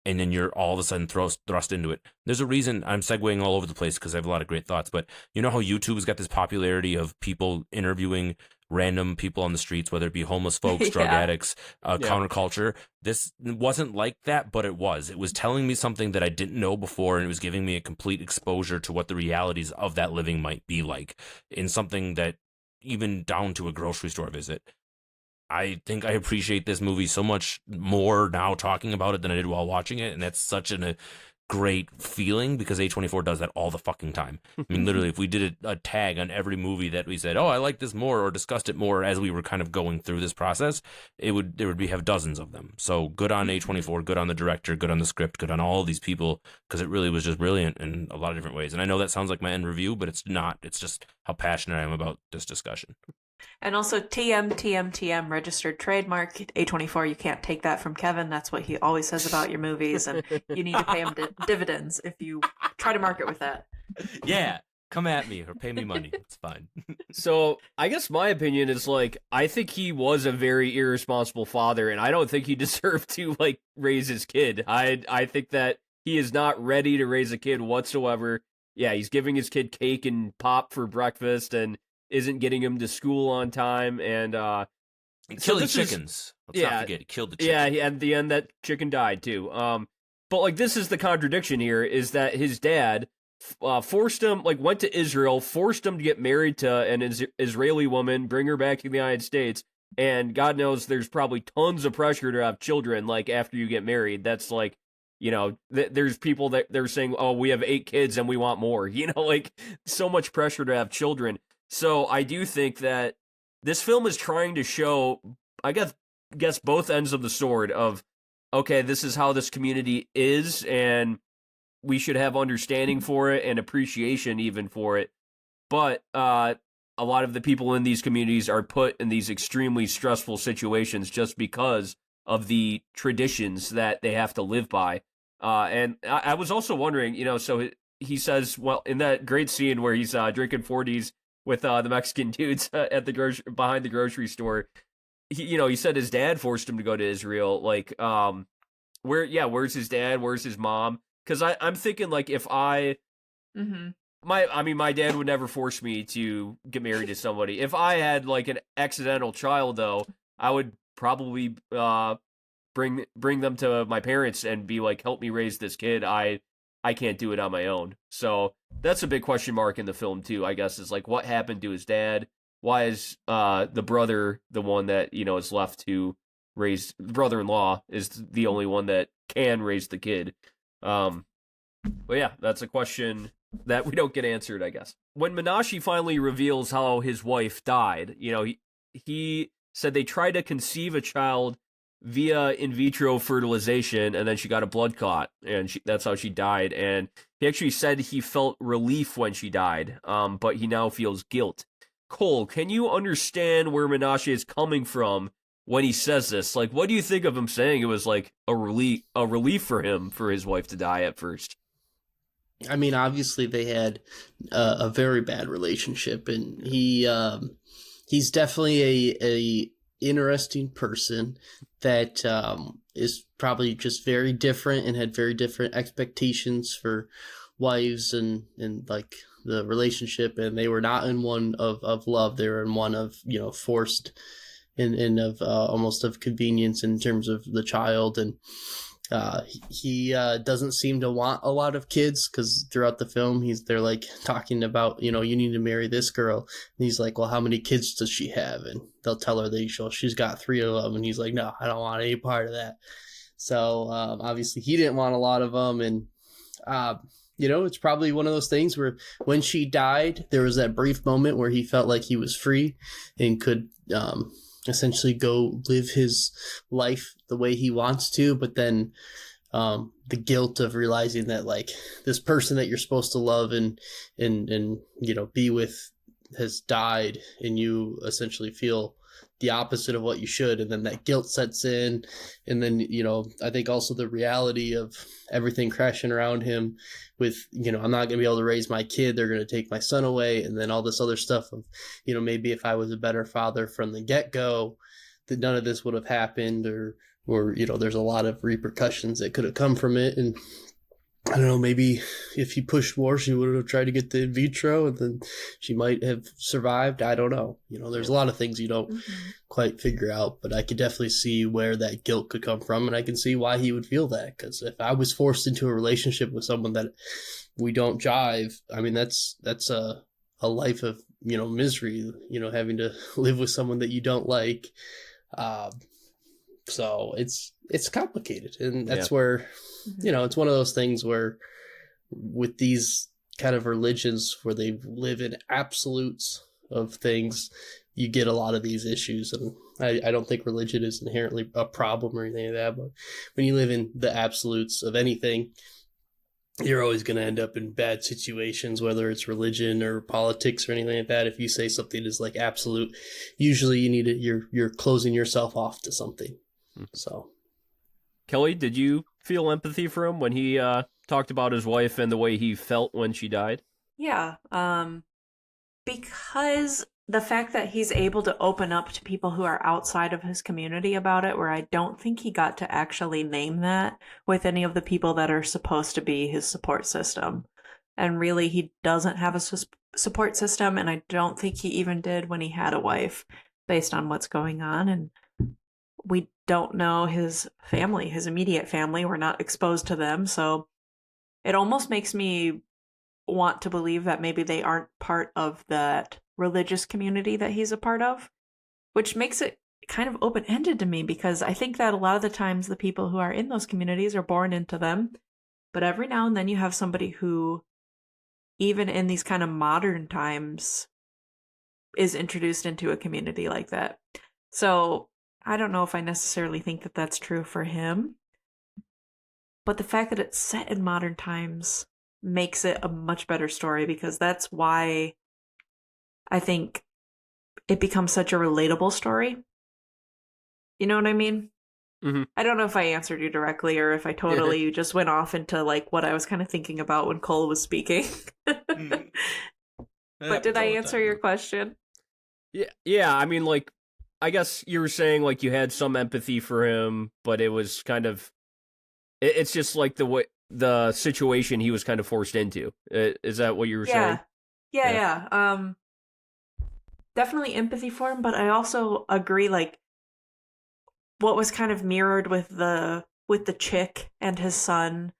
and then you're all of a sudden thrust into it. There's a reason I'm segueing all over the place because I have a lot of great thoughts, but you know how YouTube's got this popularity of people interviewing random people on the streets, whether it be homeless folks, drug addicts, counterculture. This wasn't like that, but it was. It was telling me something that I didn't know before, and it was giving me a complete exposure to what the realities of that living might be like in something that even down to a grocery store visit. I think I appreciate this movie so much more now talking about it than I did while watching it, and that's such a great feeling because A24 does that all the fucking time. I mean, literally, if we did a tag on every movie that we said, oh, I like this more, or discussed it more as we were kind of going through this process, there would have dozens of them. So good on A24, good on the director, good on the script, good on all these people, because it really was just brilliant in a lot of different ways. And I know that sounds like my end review, but it's not. It's just how passionate I am about this discussion. And also TM registered trademark. A24, you can't take that from Kevin. That's what he always says about your movies, and you need to pay him dividends if you try to market with that. Yeah, come at me or pay me money. It's fine. So I guess my opinion is, like, I think he was a very irresponsible father, and I don't think he deserved to, like, raise his kid. I think that he is not ready to raise a kid whatsoever. Yeah, he's giving his kid cake and pop for breakfast and isn't getting him to school on time, and killing chickens. Let's not forget, he killed the chicken. Yeah, at the end that chicken died too. But like, this is the contradiction here, is that his dad forced him, like, went to Israel, forced him to get married to an Israeli woman, bring her back to the United States, and God knows there's probably tons of pressure to have children, like, after you get married. That's like, you know, there's people that they're saying, oh, we have 8 kids and we want more, you know, like, so much pressure to have children. So I do think that this film is trying to show, I guess both ends of the sword of, okay, this is how this community is, and we should have understanding for it and appreciation even for it. But a lot of the people in these communities are put in these extremely stressful situations just because of the traditions that they have to live by. And I was also wondering, you know, so he says, well, in that great scene where he's drinking 40s with the Mexican dudes at the behind the grocery store, he said his dad forced him to go to Israel. Like, where's his dad? Where's his mom? Because I'm thinking, like, if my dad would never force me to get married to somebody. If I had, like, an accidental child, though, I would probably bring them to my parents and be like, help me raise this kid. I can't do it on my own. So that's a big question mark in the film too, I guess, is like, what happened to his dad? Why is the brother the one that, you know, is left to raise? The brother-in-law is the only one that can raise the kid. But yeah, that's a question that we don't get answered, I guess. When Menashe finally reveals how his wife died, you know, he said they tried to conceive a child via in vitro fertilization, and then she got a blood clot, and that's how she died. And he actually said he felt relief when she died, but he now feels guilt. Cole, can you understand where Menashe is coming from when he says this? Like, what do you think of him saying it was like a relief for him for his wife to die at first? I mean, obviously they had a very bad relationship, and he's definitely a interesting person that is probably just very different and had very different expectations for wives and like the relationship, and they were not in one of love. They were in one of, you know, forced and of almost of convenience in terms of the child. And he doesn't seem to want a lot of kids, because throughout the film they're like talking about, you know, you need to marry this girl, and he's like, well, how many kids does she have? And they'll tell her she's got 3 of them, and he's like, no, I don't want any part of that. So obviously he didn't want a lot of them. And, it's probably one of those things where when she died, there was that brief moment where he felt like he was free and could essentially go live his life the way he wants to. But then the guilt of realizing that like this person that you're supposed to love and be with has died, and you essentially feel the opposite of what you should, and then that guilt sets in. And then I think also the reality of everything crashing around him with I'm not going to be able to raise my kid, they're going to take my son away, and then all this other stuff of maybe if I was a better father from the get-go, that none of this would have happened, or there's a lot of repercussions that could have come from it. And I don't know, maybe if he pushed more, she would have tried to get the in vitro, and then she might have survived. I don't know. There's a lot of things you don't quite figure out, but I could definitely see where that guilt could come from, and I can see why he would feel that. Because if I was forced into a relationship with someone that we don't jive, I mean, that's a life of, misery, having to live with someone that you don't like. So it's complicated, and that's where, it's one of those things where with these kind of religions where they live in absolutes of things, you get a lot of these issues. And I don't think religion is inherently a problem or anything like that, but when you live in the absolutes of anything, you're always going to end up in bad situations, whether it's religion or politics or anything like that. If you say something is like absolute, usually you need it. You're closing yourself off to something. So, Kelly, did you feel empathy for him when he talked about his wife and the way he felt when she died? Yeah, because the fact that he's able to open up to people who are outside of his community about it, where I don't think he got to actually name that with any of the people that are supposed to be his support system. And really, he doesn't have a support system, and I don't think he even did when he had a wife, based on what's going on. And we don't know his family, his immediate family. We're not exposed to them. So it almost makes me want to believe that maybe they aren't part of that religious community that he's a part of, which makes it kind of open-ended to me, because I think that a lot of the times the people who are in those communities are born into them. But every now and then you have somebody who, even in these kind of modern times, is introduced into a community like that. So I don't know if I necessarily think that that's true for him, but the fact that it's set in modern times makes it a much better story, because that's why I think it becomes such a relatable story. You know what I mean? Mm-hmm. I don't know if I answered you directly or if I totally just went off into like what I was kind of thinking about when Cole was speaking. But did I answer your question? Yeah. I mean, like, I guess you were saying like you had some empathy for him, but it was kind of, it's just like the situation he was kind of forced into. Is that what you were saying? Yeah. Definitely empathy for him, but I also agree, like, what was kind of mirrored with the chick and his son,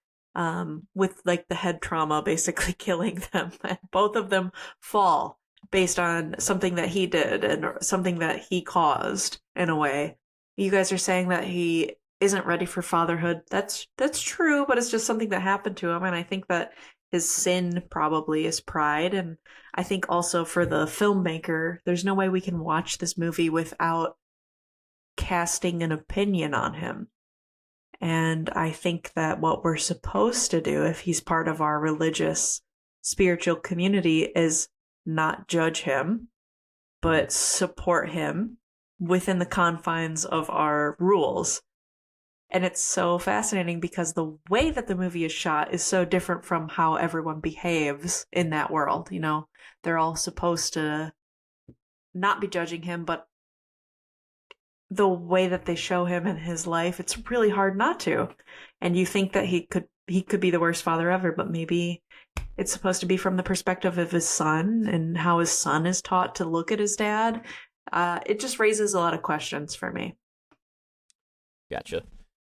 with like the head trauma basically killing them. Both of them fall based on something that he did and something that he caused, in a way. You guys are saying that he isn't ready for fatherhood. That's true, but it's just something that happened to him, and I think that his sin probably is pride. And I think also for the filmmaker, there's no way we can watch this movie without casting an opinion on him. And I think that what we're supposed to do, if he's part of our religious, spiritual community, is not judge him, but support him within the confines of our rules. And it's so fascinating because the way that the movie is shot is so different from how everyone behaves in that world. You know, they're all supposed to not be judging him, but the way that they show him in his life, it's really hard not to. And you think that he could be the worst father ever, but maybe it's supposed to be from the perspective of his son and how his son is taught to look at his dad. It just raises a lot of questions for me. Gotcha.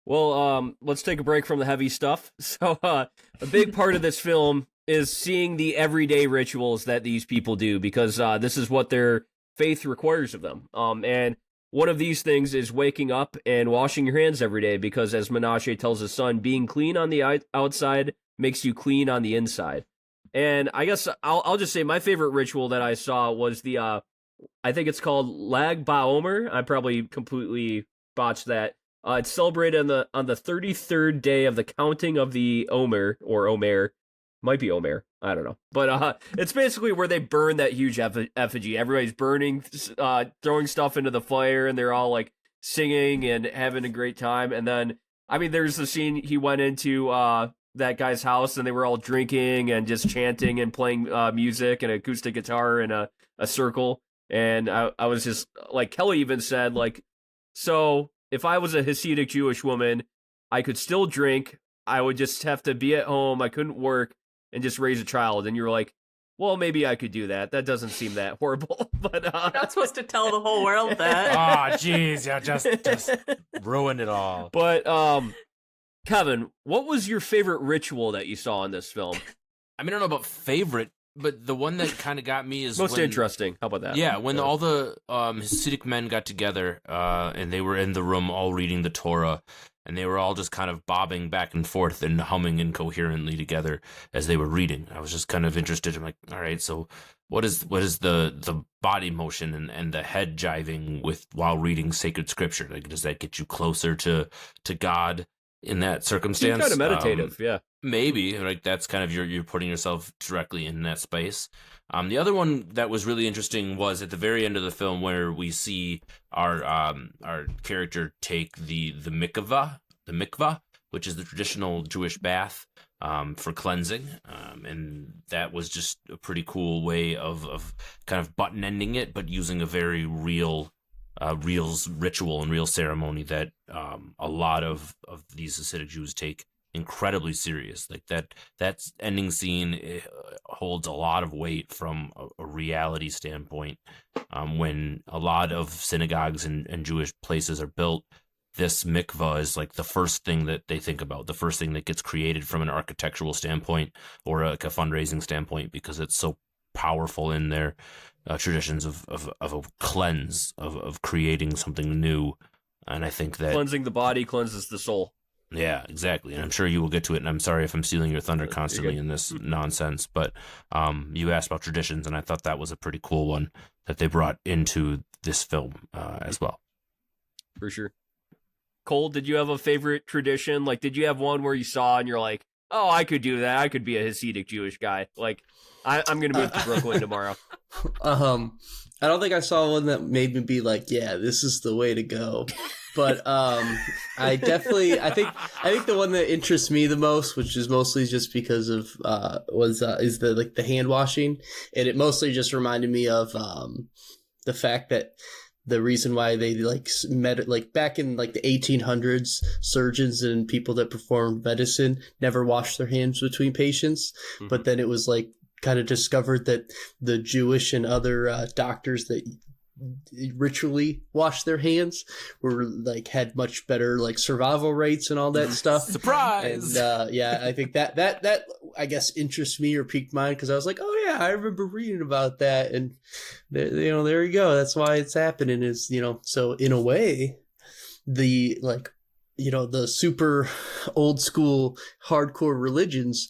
Well, let's take a break from the heavy stuff. So, a big part of this film is seeing the everyday rituals that these people do, because this is what their faith requires of them. And one of these things is waking up and washing your hands every day because, as Menashe tells his son, being clean on the outside makes you clean on the inside. And I guess I'll just say my favorite ritual that I saw was the, I think it's called Lag BaOmer. I probably completely botched that. It's celebrated on the 33rd day of the counting of the Omer, or Omer. Might be Omer. I don't know. But it's basically where they burn that huge effigy. Everybody's burning, throwing stuff into the fire, and they're all like singing and having a great time. And then, I mean, there's the scene he went into that guy's house, and they were all drinking and just chanting and playing music and acoustic guitar in a circle. And I was just like, Kelly even said, like, so if I was a Hasidic Jewish woman, I could still drink. I would just have to be at home. I couldn't work and just raise a child. And you're like, well, maybe I could do that. That doesn't seem that horrible. But You're not supposed to tell the whole world that. Oh, jeez, yeah, just ruined it all. But Kevin, what was your favorite ritual that you saw in this film? I mean, I don't know about favorite, but the one that kind of got me is Most interesting. How about that? Yeah, when all the Hasidic men got together and they were in the room all reading the Torah, and they were all just kind of bobbing back and forth and humming incoherently together as they were reading. I was just kind of interested. I'm like, all right, so what is the body motion and the head jiving with while reading sacred scripture? Like, does that get you closer to God in that circumstance? Kind of meditative, yeah. Maybe, like that's kind of you're putting yourself directly in that space. The other one that was really interesting was at the very end of the film where we see our character take the mikvah, which is the traditional Jewish bath for cleansing, and that was just a pretty cool way of kind of button ending it, but using a very real ritual and real ceremony that a lot of these Hasidic Jews take incredibly serious. Like that ending scene holds a lot of weight from a reality standpoint. When a lot of synagogues and Jewish places are built, this mikvah is like the first thing that they think about, the first thing that gets created from an architectural standpoint or like a fundraising standpoint, because it's so powerful in their traditions of a cleanse, of creating something new. And I think that cleansing the body cleanses the soul. Yeah, exactly. And I'm sure you will get to it. And I'm sorry if I'm stealing your thunder constantly in this nonsense. But you asked about traditions, and I thought that was a pretty cool one that they brought into this film as well. For sure. Cole, did you have a favorite tradition? Like, did you have one where you saw and you're like, oh, I could do that. I could be a Hasidic Jewish guy. Like, I'm going to move to Brooklyn tomorrow. I don't think I saw one that made me be like, yeah, this is the way to go. But I think the one that interests me the most, which is mostly just because of is the hand washing, and it mostly just reminded me of the fact that the reason why they back in like the 1800s, surgeons and people that performed medicine never washed their hands between patients, but then it was like kind of discovered that the Jewish and other doctors that ritually wash their hands were like had much better like survival rates and all that stuff. Surprise! And yeah, I think that I guess interests me or piqued mine because I was like, oh yeah, I remember reading about that, and there you go. That's why it's happening. Is so in a way, the the super old school hardcore religions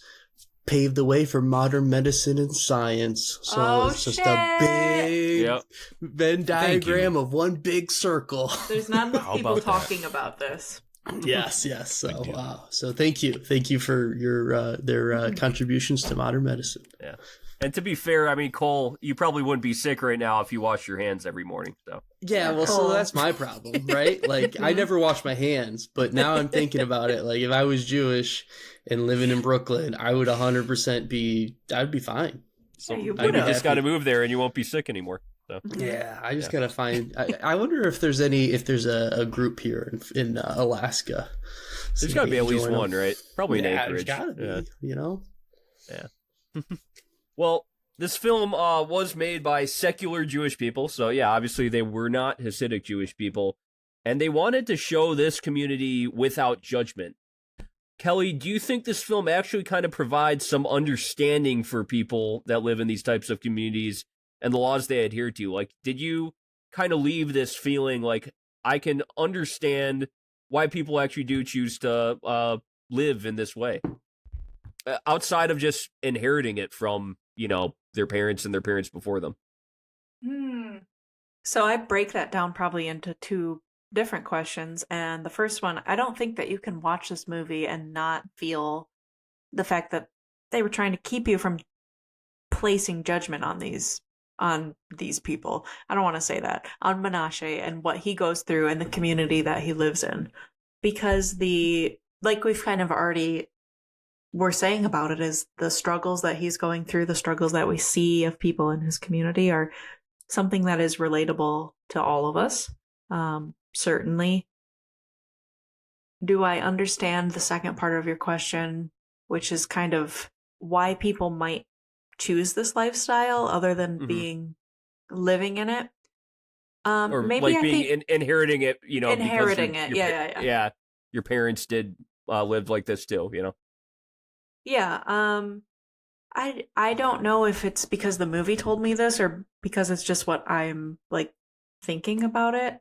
paved the way for modern medicine and science. So it's just a big Venn diagram of one big circle. There's not enough people talking about this. Yes. So thank you for your their contributions to modern medicine. Yeah. And to be fair, I mean, Cole, you probably wouldn't be sick right now if you wash your hands every morning. So yeah, well, so that's my problem, right? Like, I never wash my hands, but now I'm thinking about it. Like, if I was Jewish and living in Brooklyn, I would 100% I'd be fine. So you just got to move there, and you won't be sick anymore. So. Yeah, I just gotta find. I wonder if there's a group here in Alaska. There's got to be at least one, right? Probably in Anchorage. There's gotta be. Yeah. Well, this film was made by secular Jewish people, so yeah, obviously they were not Hasidic Jewish people, and they wanted to show this community without judgment. Kelly, do you think this film actually kind of provides some understanding for people that live in these types of communities and the laws they adhere to? Like, did you kind of leave this feeling like I can understand why people actually do choose to live in this way, outside of just inheriting it from, their parents and their parents before them. So I break that down probably into two different questions. And the first one, I don't think that you can watch this movie and not feel the fact that they were trying to keep you from placing judgment on these people. I don't want to say that. On Menashe and what he goes through and the community that he lives in. Because like we've kind of already were saying about it, is the struggles that he's going through, the struggles that we see of people in his community are something that is relatable to all of us. Certainly. Do I understand the second part of your question, which is kind of why people might choose this lifestyle other than living in it? Or maybe like inheriting it, inheriting because it. Yeah. Your parents did live like this too, Yeah. I don't know if it's because the movie told me this or because it's just what I'm like thinking about it.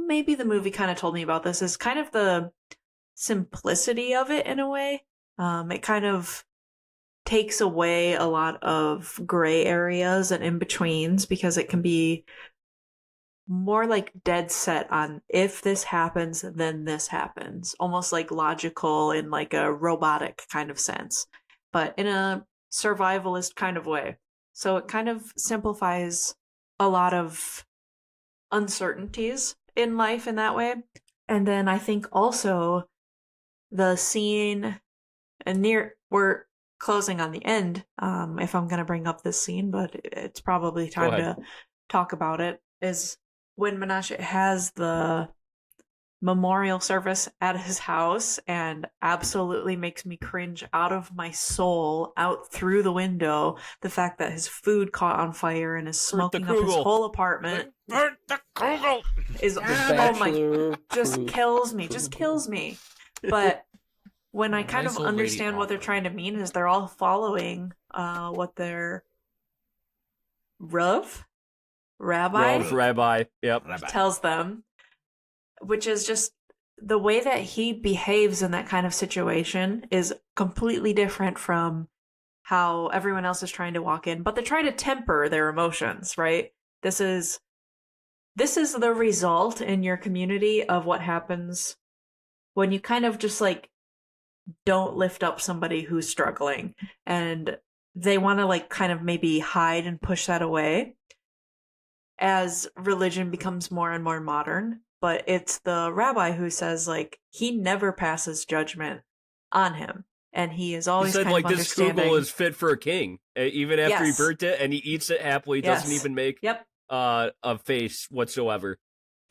Maybe the movie kind of told me about this, is kind of the simplicity of it in a way. It kind of takes away a lot of gray areas and in-betweens, because it can be more like dead set on if this happens, then this happens. Almost like logical in like a robotic kind of sense, but in a survivalist kind of way. So it kind of simplifies a lot of uncertainties in life in that way. And then I think also the scene, and we're closing on the end, if I'm going to bring up this scene, but it's probably time to talk about it, is when Menashe has the memorial service at his house and absolutely makes me cringe out of my soul out through the window. The fact that his food caught on fire and is smoking up his whole apartment is, oh my, just kills me. But when I kind of understand what they're trying to mean is they're all following what their rabbi, yep, tells them, which is just the way that he behaves in that kind of situation is completely different from how everyone else is trying to walk in, but they're trying to temper their emotions, right? This is the result in your community of what happens when you kind of just like don't lift up somebody who's struggling, and they want to like kind of maybe hide and push that away as religion becomes more and more modern. But it's the rabbi who says like he never passes judgment on him, and he is always he said kind like of this understanding. kugel is fit for a king, even after he burnt it, and he eats it happily. Doesn't even make a face whatsoever.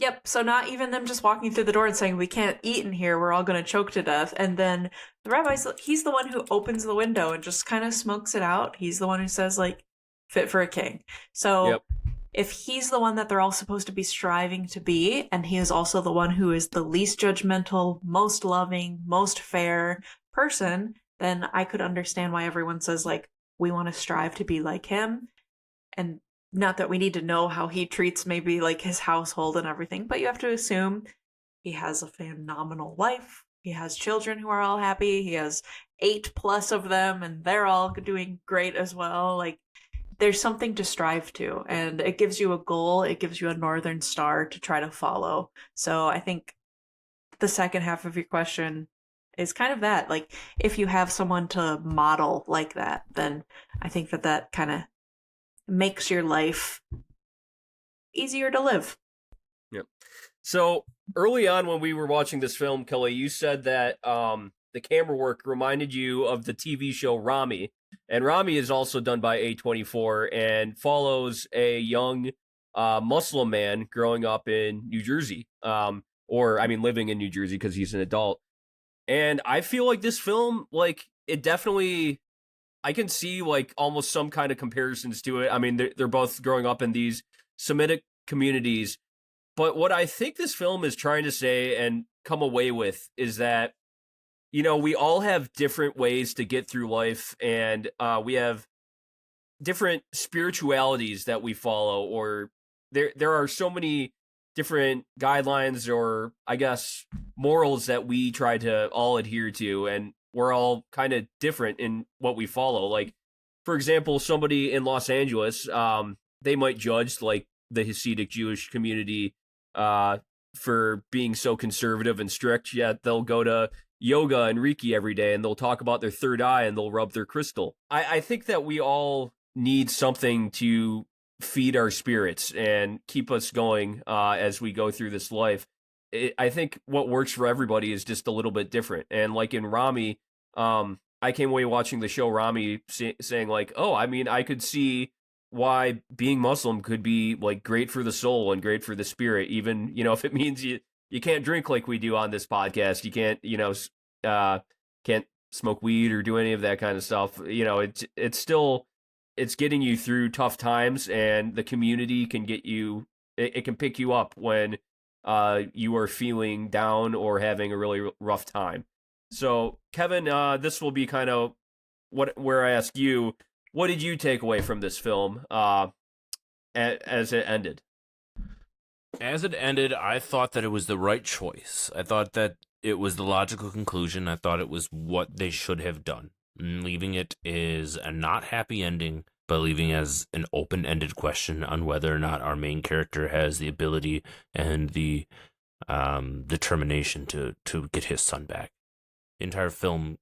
Yep. So not even them just walking through the door and saying, we can't eat in here, we're all going to choke to death. And then the rabbi's, he's the one who opens the window and just kind of smokes it out. He's the one who says, like, fit for a king. So if he's the one that they're all supposed to be striving to be, and he is also the one who is the least judgmental, most loving, most fair person, then I could understand why everyone says, like, we want to strive to be like him. And not that we need to know how he treats maybe like his household and everything, but you have to assume he has a phenomenal life. He has children who are all happy. He has 8+ of them, and they're all doing great as well. Like, there's something to strive to, and it gives you a goal. It gives you a northern star to try to follow. So I think the second half of your question is kind of that. Like, if you have someone to model like that, then I think that kind of makes your life easier to live. Yep. So early on when we were watching this film, Kelly, you said that the camera work reminded you of the TV show Rami. And Rami is also done by A24 and follows a young Muslim man growing up in New Jersey. Living in New Jersey because he's an adult. And I feel like this film, like, it definitely, I can see like almost some kind of comparisons to it. I mean, they're both growing up in these Semitic communities. But what I think this film is trying to say and come away with is that, we all have different ways to get through life, and we have different spiritualities that we follow, or there are so many different guidelines, or I guess morals, that we try to all adhere to, and we're all kind of different in what we follow. Like, for example, somebody in Los Angeles, they might judge like the Hasidic Jewish community for being so conservative and strict, yet they'll go to yoga and Reiki every day, and they'll talk about their third eye, and they'll rub their crystal. I think that we all need something to feed our spirits and keep us going as we go through this life. I think what works for everybody is just a little bit different. And like in Rami, I came away watching the show Rami saying like, oh, I mean, I could see why being Muslim could be like great for the soul and great for the spirit, even, you know, if it means you can't drink like we do on this podcast, you can't, you know, can't smoke weed or do any of that kind of stuff. You know, it's still, it's getting you through tough times, and the community can get you, it can pick you up when you are feeling down or having a really rough time. So Kevin, this will be kind of where I ask you, what did you take away from this film as it ended? As it ended, I thought that it was the right choice. I thought that it was the logical conclusion. I thought it was what they should have done. Leaving it is a not happy ending, but leaving as an open-ended question on whether or not our main character has the ability and the determination to get his son back. The entire film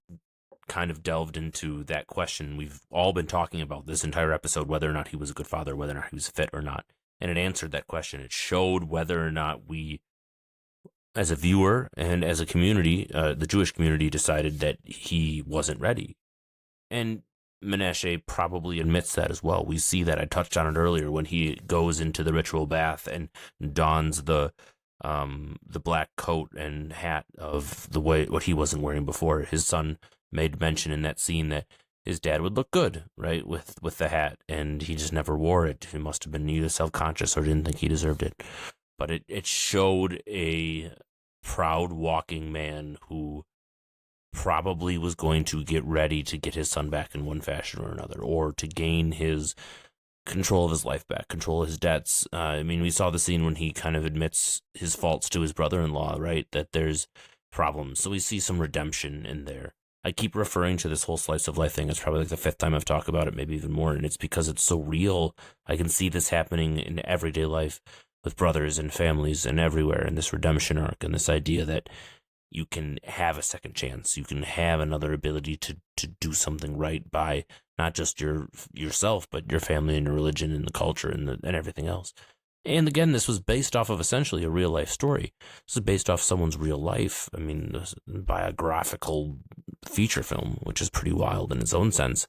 kind of delved into that question we've all been talking about this entire episode, whether or not he was a good father, whether or not he was fit or not. And it answered that question. It showed whether or not we, as a viewer and as a community, the Jewish community, decided that he wasn't ready. And Menashe probably admits that as well. We see that. I touched on it earlier when he goes into the ritual bath and dons the black coat and hat of the way what he wasn't wearing before. His son made mention in that scene that his dad would look good, right, with the hat, and he just never wore it. He must have been either self-conscious or didn't think he deserved it. But it showed a proud walking man who probably was going to get ready to get his son back in one fashion or another, or to gain his control of his life back, control his debts. I mean, we saw the scene when he kind of admits his faults to his brother-in-law, right, that there's problems. So we see some redemption in there. I keep referring to this whole slice of life thing. It's probably like the fifth time I've talked about it, maybe even more. And it's because it's so real. I can see this happening in everyday life with brothers and families and everywhere. And this redemption arc and this idea that you can have a second chance. You can have another ability to do something right by not just yourself, but your family and your religion and the culture and everything else. And again, this was based off of essentially a real life story. This is based off someone's real life. I mean, a biographical feature film, which is pretty wild in its own sense.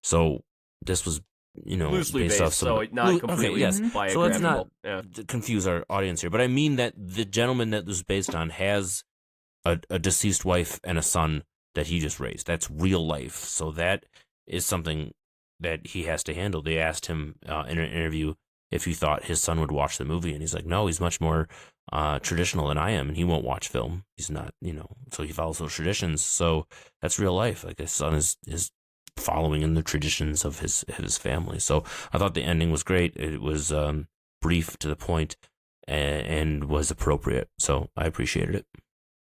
So this was, you know, loosely based, off some, so not completely okay, yes. biographical. So let's not yeah. confuse our audience here. But I mean that the gentleman that this was based on has a deceased wife and a son that he just raised. That's real life. So that is something that he has to handle. They asked him in an interview if he thought his son would watch the movie, and he's like, no, he's much more traditional than I am, and he won't watch film. He's not, you know, so he follows those traditions. So that's real life. Like, his son is following in the traditions of his family. So I thought the ending was great. It was brief, to the point, and was appropriate. So I appreciated it.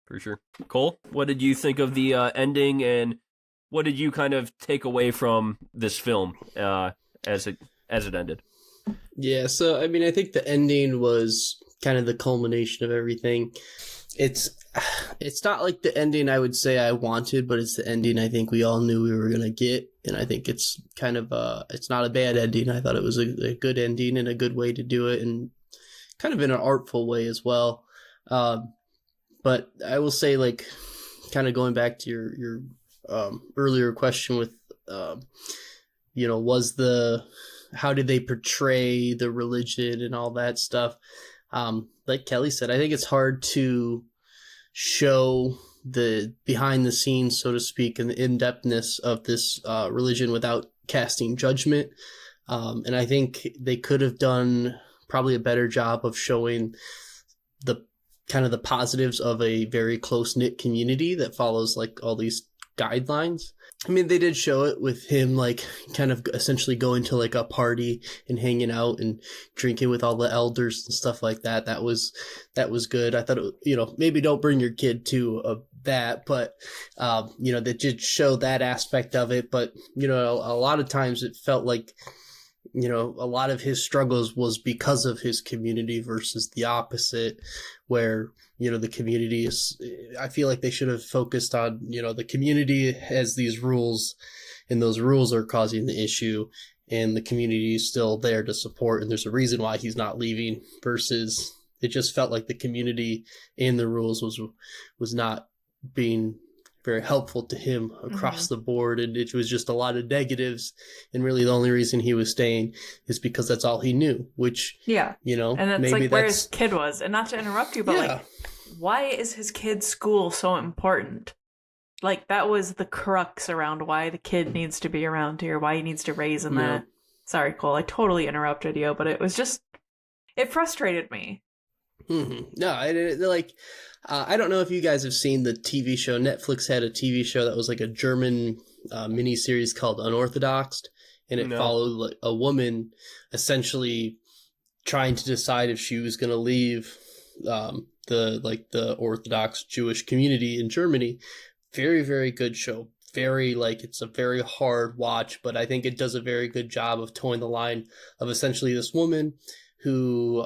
For sure. Cole, what did you think of the ending, and what did you kind of take away from this film as it ended? Yeah, so I mean, I think the ending was kind of the culmination of everything. It's not like the ending I would say I wanted, but it's the ending I think we all knew we were gonna get, and I think it's kind of it's not a bad ending. I thought it was a good ending and a good way to do it, and kind of in an artful way as well. But I will say, like, kind of going back to your earlier question with, you know, how did they portray the religion and all that stuff? Like Kelly said, I think it's hard to show the behind the scenes, so to speak, and the in-depthness of this religion without casting judgment. And I think they could have done probably a better job of showing the kind of the positives of a very close-knit community that follows like all these guidelines. I mean, they did show it with him, like, kind of essentially going to, like, a party and hanging out and drinking with all the elders and stuff like that. That was good. I thought, maybe don't bring your kid to that, but, they did show that aspect of it. But, a lot of times it felt like, a lot of his struggles was because of his community versus the opposite, where, the community is, I feel like they should have focused on, the community has these rules and those rules are causing the issue and the community is still there to support. And there's a reason why he's not leaving, versus it just felt like the community and the rules was not being very helpful to him across the board. And it was just a lot of negatives. And really the only reason he was staying is because that's all he knew, which, and that's maybe like where his kid was. And not to interrupt you, but like, why is his kid's school so important? Like, that was the crux around why the kid needs to be around here, why he needs to raise in that. Sorry, Cole, I totally interrupted you, but it was just, it frustrated me. No, I don't know if you guys have seen the TV show. Netflix had a TV show that was like a German miniseries called Unorthodoxed, and it followed like a woman essentially trying to decide if she was going to leave the Orthodox Jewish community in Germany. Very, very good show. It's a very hard watch, but I think it does a very good job of towing the line of essentially this woman who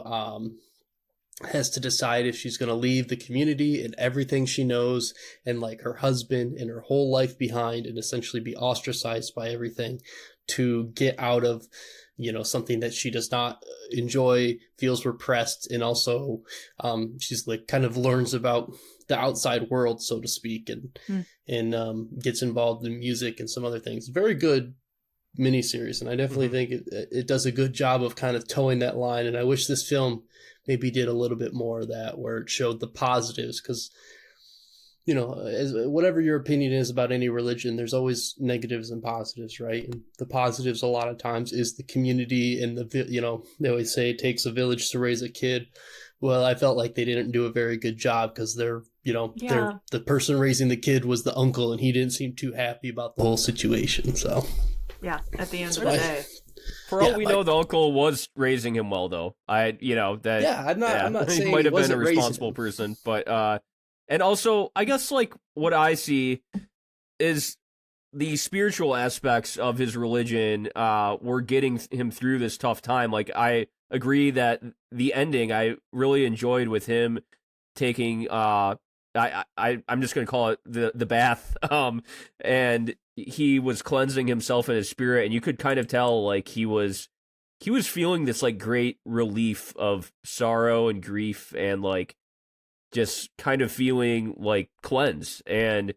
has to decide if she's going to leave the community and everything she knows and like her husband and her whole life behind and essentially be ostracized by everything to get out of, something that she does not enjoy, feels repressed. And also she's like kind of learns about the outside world, so to speak, and gets involved in music and some other things. Very good miniseries. And I definitely think it does a good job of kind of towing that line. And I wish this film maybe did a little bit more of that, where it showed the positives, because, whatever your opinion is about any religion, there's always negatives and positives, right? And the positives a lot of times is the community and they always say it takes a village to raise a kid. Well, I felt like they didn't do a very good job, because the person raising the kid was the uncle, and he didn't seem too happy about the whole situation. So yeah, at the end of the day. For all we know, the uncle was raising him well, though. I'm not saying he might have been a wasn't responsible person, but and also, I guess like what I see is the spiritual aspects of his religion were getting him through this tough time. Like, I agree that the ending I really enjoyed with him taking I'm just gonna call it the bath, and he was cleansing himself in his spirit, and you could kind of tell like he was feeling this like great relief of sorrow and grief, and like just kind of feeling like cleansed. And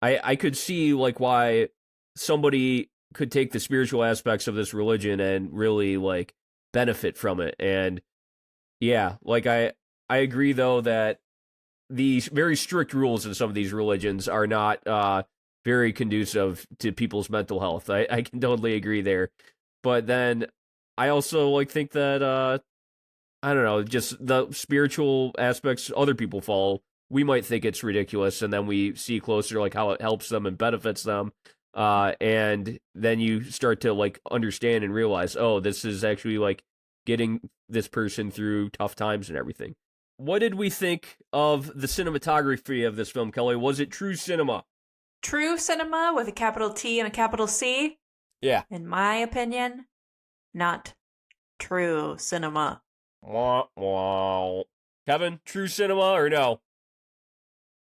I could see like why somebody could take the spiritual aspects of this religion and really like benefit from it. And yeah, like I agree though that these very strict rules in some of these religions are not very conducive to people's mental health. I can totally agree there. But then I also like think that I don't know, just the spiritual aspects other people follow, we might think it's ridiculous, and then we see closer like how it helps them and benefits them. And then you start to like understand and realize, oh, this is actually like getting this person through tough times and everything. What did we think of the cinematography of this film, Kelly? Was it true cinema? True cinema with a capital T and a capital C? Yeah. In my opinion, not true cinema. Wah, wah. Kevin, true cinema or no?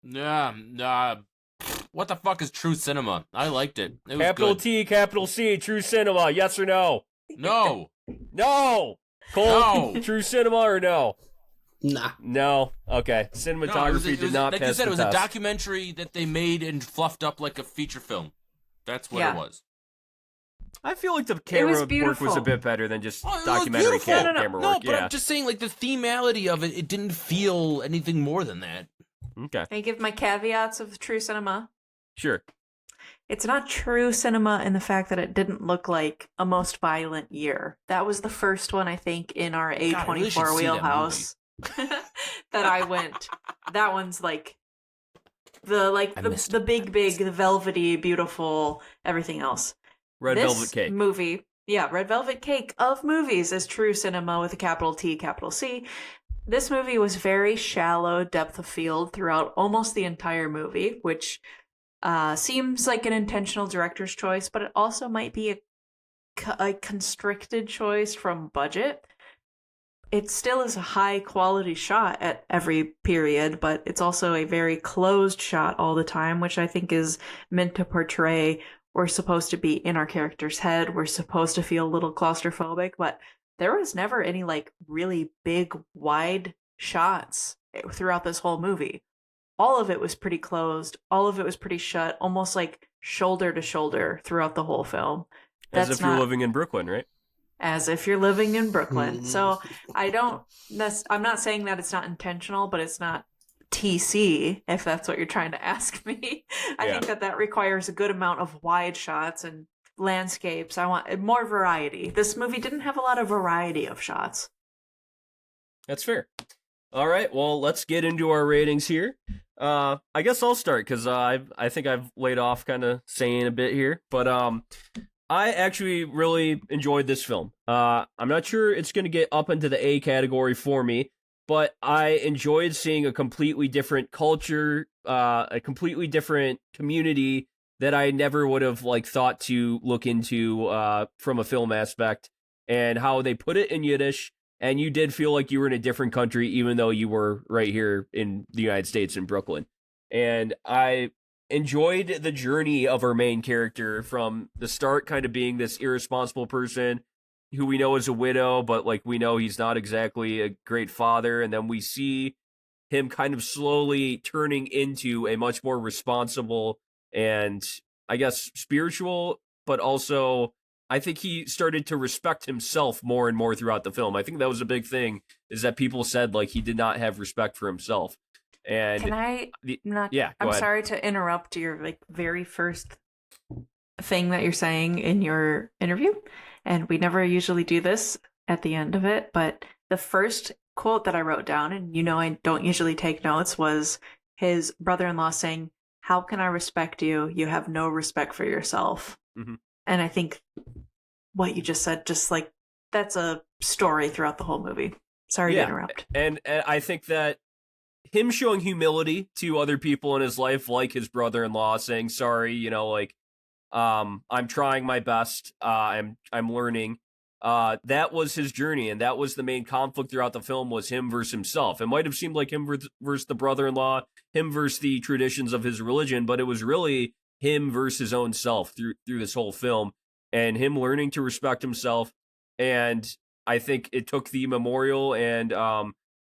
Yeah, what the fuck is true cinema? I liked it. It was capital good. T, capital C, true cinema, yes or no? No. No! Cole, No. true cinema or no? Nah. No. Okay. Cinematography did not like pass you said, the it was a test. documentary that they made and fluffed up like a feature film. That's what it was. I feel like the camera work was beautiful. a bit better than just Oh, it was documentary beautiful. camera No, work. but I'm just saying, like, the themality of it didn't feel anything more than that. Okay. Can I give my caveats of true cinema? Sure. It's not true cinema in the fact that it didn't look like A Most Violent Year. That was the first one, I think, in our A24 really should see that wheelhouse that I went. That one's like The I missed the big, the velvety, beautiful, everything else. Red This Velvet Cake. movie, yeah, Red Velvet Cake of movies is true cinema with a capital T, capital C. This movie was very shallow depth of field throughout almost the entire movie, which seems like an intentional director's choice, but it also might be a constricted choice from budget. It still is a high quality shot at every period, but it's also a very closed shot all the time, which I think is meant to portray we're supposed to be in our character's head. We're supposed to feel a little claustrophobic, but there was never any like really big, wide shots throughout this whole movie. All of it was pretty closed. All of it was pretty shut, almost like shoulder to shoulder throughout the whole film. As if you're living in Brooklyn, right? As if you're living in Brooklyn. So I'm not saying that it's not intentional, but it's not TC, if that's what you're trying to ask me. I think that requires a good amount of wide shots and landscapes. I want more variety. This movie didn't have a lot of variety of shots. That's fair. All right, well, let's get into our ratings here. I guess I'll start because I think I've laid off kind of saying a bit here, but I actually really enjoyed this film. I'm not sure it's going to get up into the A category for me, but I enjoyed seeing a completely different culture, a completely different community that I never would have like thought to look into from a film aspect, and how they put it in Yiddish, and you did feel like you were in a different country, even though you were right here in the United States in Brooklyn. And I enjoyed the journey of our main character from the start, kind of being this irresponsible person who we know is a widow, but like we know he's not exactly a great father. And then we see him kind of slowly turning into a much more responsible and I guess spiritual, but also I think he started to respect himself more and more throughout the film. I think that was a big thing, is that people said like he did not have respect for himself. And can I not? Yeah, I'm ahead. sorry to interrupt your like very first thing that you're saying in your interview, and we never usually do this at the end of it. But the first quote that I wrote down, and I don't usually take notes, was his brother-in-law saying, "How can I respect you? You have no respect for yourself." Mm-hmm. And I think what you just said, just like that's a story throughout the whole movie. Sorry to interrupt. And I think that him showing humility to other people in his life, like his brother-in-law saying, sorry, I'm trying my best. I'm learning. That was his journey. And that was the main conflict throughout the film, was him versus himself. It might've seemed like him versus the brother-in-law, him versus the traditions of his religion, but it was really him versus his own self through this whole film, and him learning to respect himself. And I think it took the memorial and,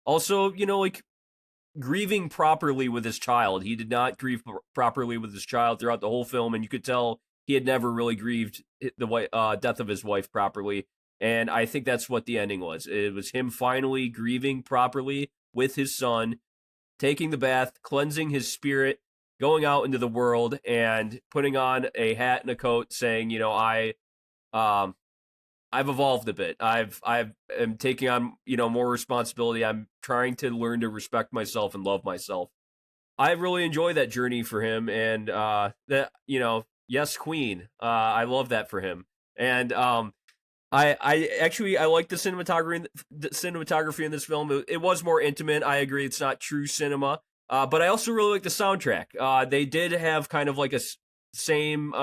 also, grieving properly with his child. He did not grieve properly with his child throughout the whole film, and you could tell he had never really grieved the death of his wife properly. And I think that's what the ending was. It was him finally grieving properly with his son, taking the bath, cleansing his spirit, going out into the world, and putting on a hat and a coat, saying, I've evolved a bit. I'm taking on, more responsibility. I'm trying to learn to respect myself and love myself. I really enjoy that journey for him, and yes, Queen. I love that for him. And I like the cinematography in this film. It was more intimate. I agree, it's not true cinema. But I also really like the soundtrack. They did have kind of like a same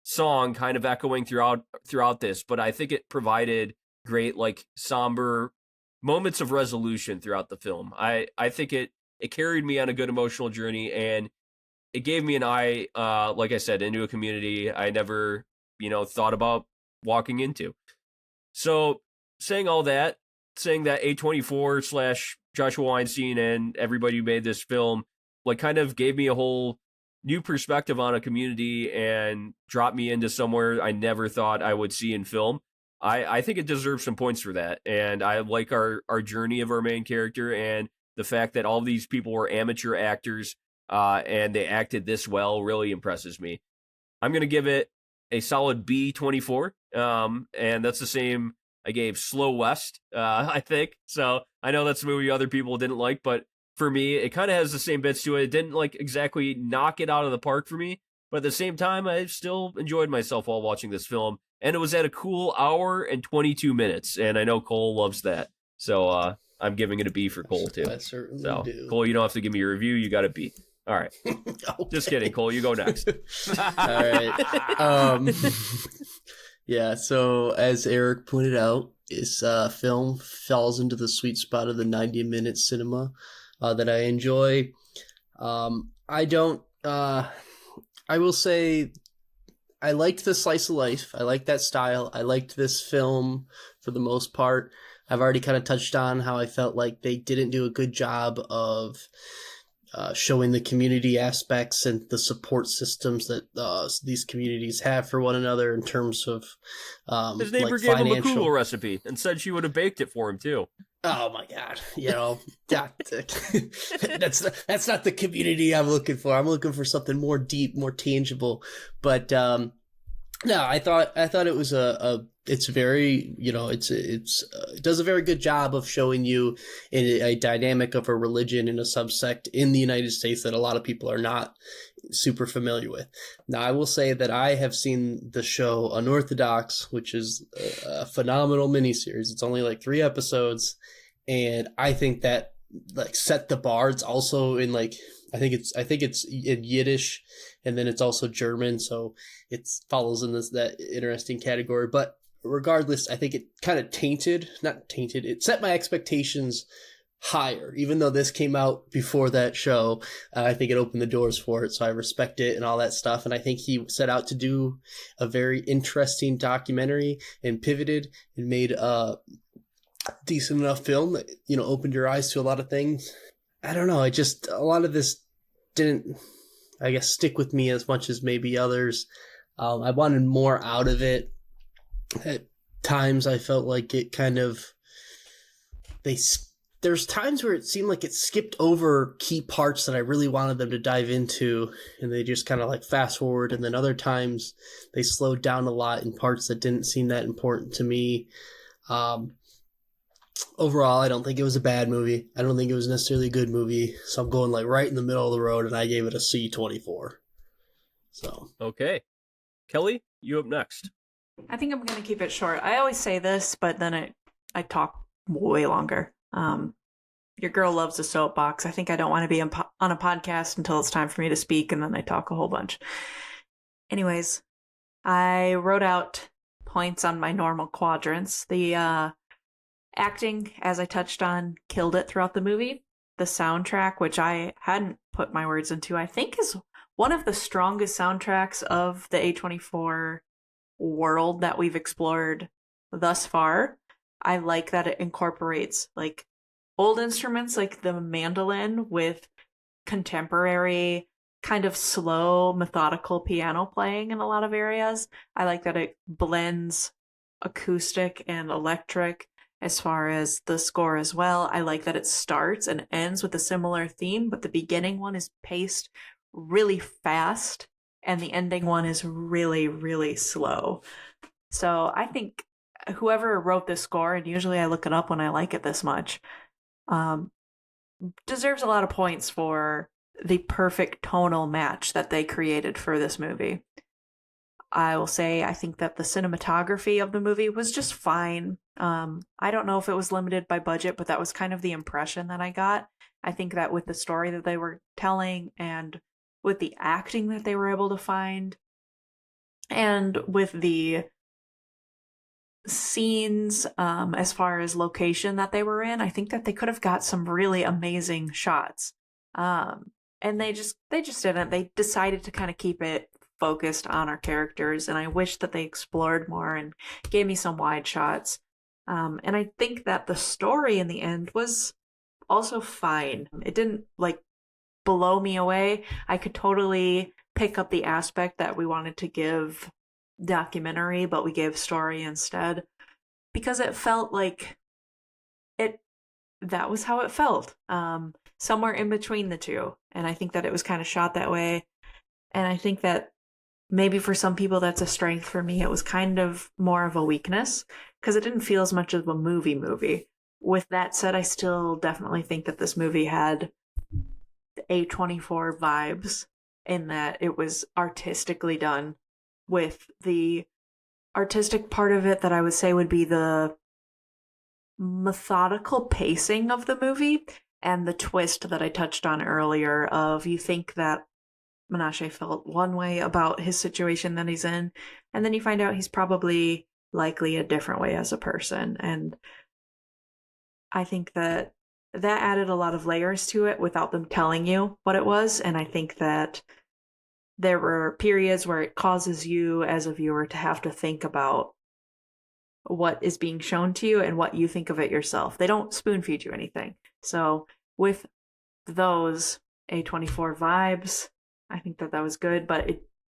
song kind of echoing throughout this, but I think it provided great like somber moments of resolution throughout the film. I think it carried me on a good emotional journey, and it gave me an eye, like I said, into a community I never thought about walking into. So saying that A24 / Joshua Weinstein and everybody who made this film like kind of gave me a whole new perspective on a community and dropped me into somewhere I never thought I would see in film. I think it deserves some points for that. And I like our journey of our main character, and the fact that all these people were amateur actors and they acted this well really impresses me. I'm going to give it a solid B24. And that's the same I gave Slow West, I think. So I know that's a movie other people didn't like, but for me. It kind of has the same bits to it. It didn't like exactly knock it out of the park for me, but at the same time, I still enjoyed myself while watching this film. And it was at a cool hour and 22 minutes. And I know Cole loves that. So I'm giving it a B for Cole, too. I certainly so, do. Cole, you don't have to give me your review. You got a B. All right. Okay. Just kidding, Cole. You go next. All right. Yeah, so as Eric pointed out, this film falls into the sweet spot of the 90-minute cinema that I enjoy. I will say I liked the slice of life. I liked that style. I liked this film for the most part. I've already kind of touched on how I felt like they didn't do a good job of showing the community aspects and the support systems that these communities have for one another in terms of his neighbor like gave him a financial. Kugel recipe and said she would have baked it for him, too. Oh my God! That's not the community I'm looking for. I'm looking for something more deep, more tangible. But no, I thought it was it's very, it does a very good job of showing you a dynamic of a religion and a subsect in the United States that a lot of people are not super familiar with. Now, I will say that I have seen the show Unorthodox, which is a phenomenal miniseries. It's only like 3 episodes, and I think that like set the bar. It's also in like I think it's in Yiddish, and then it's also German, so it follows in that interesting category. But regardless, I think it kind of it set my expectations higher, even though this came out before that show. I think it opened the doors for it, so I respect it and all that stuff. And I think he set out to do a very interesting documentary and pivoted and made a decent enough film that, opened your eyes to a lot of things. I don't know. A lot of this didn't, I guess, stick with me as much as maybe others. I wanted more out of it. At times I felt like it kind of, there's times where it seemed like it skipped over key parts that I really wanted them to dive into, and they just kind of like fast forward. And then other times they slowed down a lot in parts that didn't seem that important to me. Overall, I don't think it was a bad movie. I don't think it was necessarily a good movie. So I'm going like right in the middle of the road, and I gave it a C24. So Okay. Kelly, you up next. I think I'm going to keep it short. I always say this, but then I talk way longer. Your girl loves a soapbox. I think I don't want to be on a podcast until it's time for me to speak, and then I talk a whole bunch. Anyways, I wrote out points on my normal quadrants. The acting, as I touched on, killed it throughout the movie. The soundtrack, which I hadn't put my words into, I think is one of the strongest soundtracks of the A24 world that we've explored thus far. I like that it incorporates like old instruments like the mandolin with contemporary kind of slow methodical piano playing in a lot of areas. I like that it blends acoustic and electric as far as the score as well. I like that it starts and ends with a similar theme, but the beginning one is paced really fast and the ending one is really, really slow. So I think whoever wrote this score, and usually I look it up when I like it this much, deserves a lot of points for the perfect tonal match that they created for this movie. I will say I think that the cinematography of the movie was just fine. I don't know if it was limited by budget, but that was kind of the impression that I got. I think that with the story that they were telling and with the acting that they were able to find and with the scenes as far as location that they were in, I think that they could have got some really amazing shots. And they just didn't. They decided to kind of keep it focused on our characters, and I wish that they explored more and gave me some wide shots. And I think that the story in the end was also fine. It didn't like blow me away. I could totally pick up the aspect that we wanted to give documentary, but we gave story instead because it felt like that was how it felt, somewhere in between the two. And I think that it was kind of shot that way. And I think that maybe for some people that's a strength. For me, it was kind of more of a weakness because it didn't feel as much of a movie. With that said, I still definitely think that this movie had A24 vibes in that it was artistically done, with the artistic part of it that I would say would be the methodical pacing of the movie and the twist that I touched on earlier of you think that Menashe felt one way about his situation that he's in, and then you find out he's probably likely a different way as a person. And I think that added a lot of layers to it without them telling you what it was. And I think that there were periods where it causes you as a viewer to have to think about what is being shown to you and what you think of it yourself. They don't spoon feed you anything. So with those A24 vibes, I think that was good, but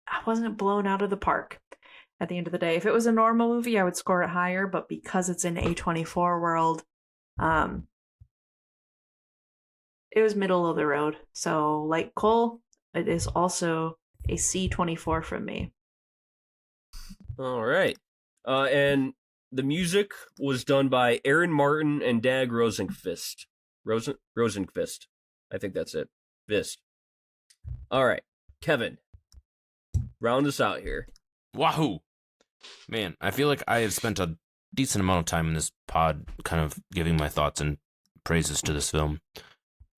I wasn't blown out of the park at the end of the day. If it was a normal movie, I would score it higher, but because it's an A24 world, it was middle of the road. So like Cole, it is also a C24 from me. All right. And the music was done by Aaron Martin and Dag Rosenqvist. Rosenqvist. I think that's it. Vist. All right. Kevin, round us out here. Wahoo! Man, I feel like I have spent a decent amount of time in this pod kind of giving my thoughts and praises to this film.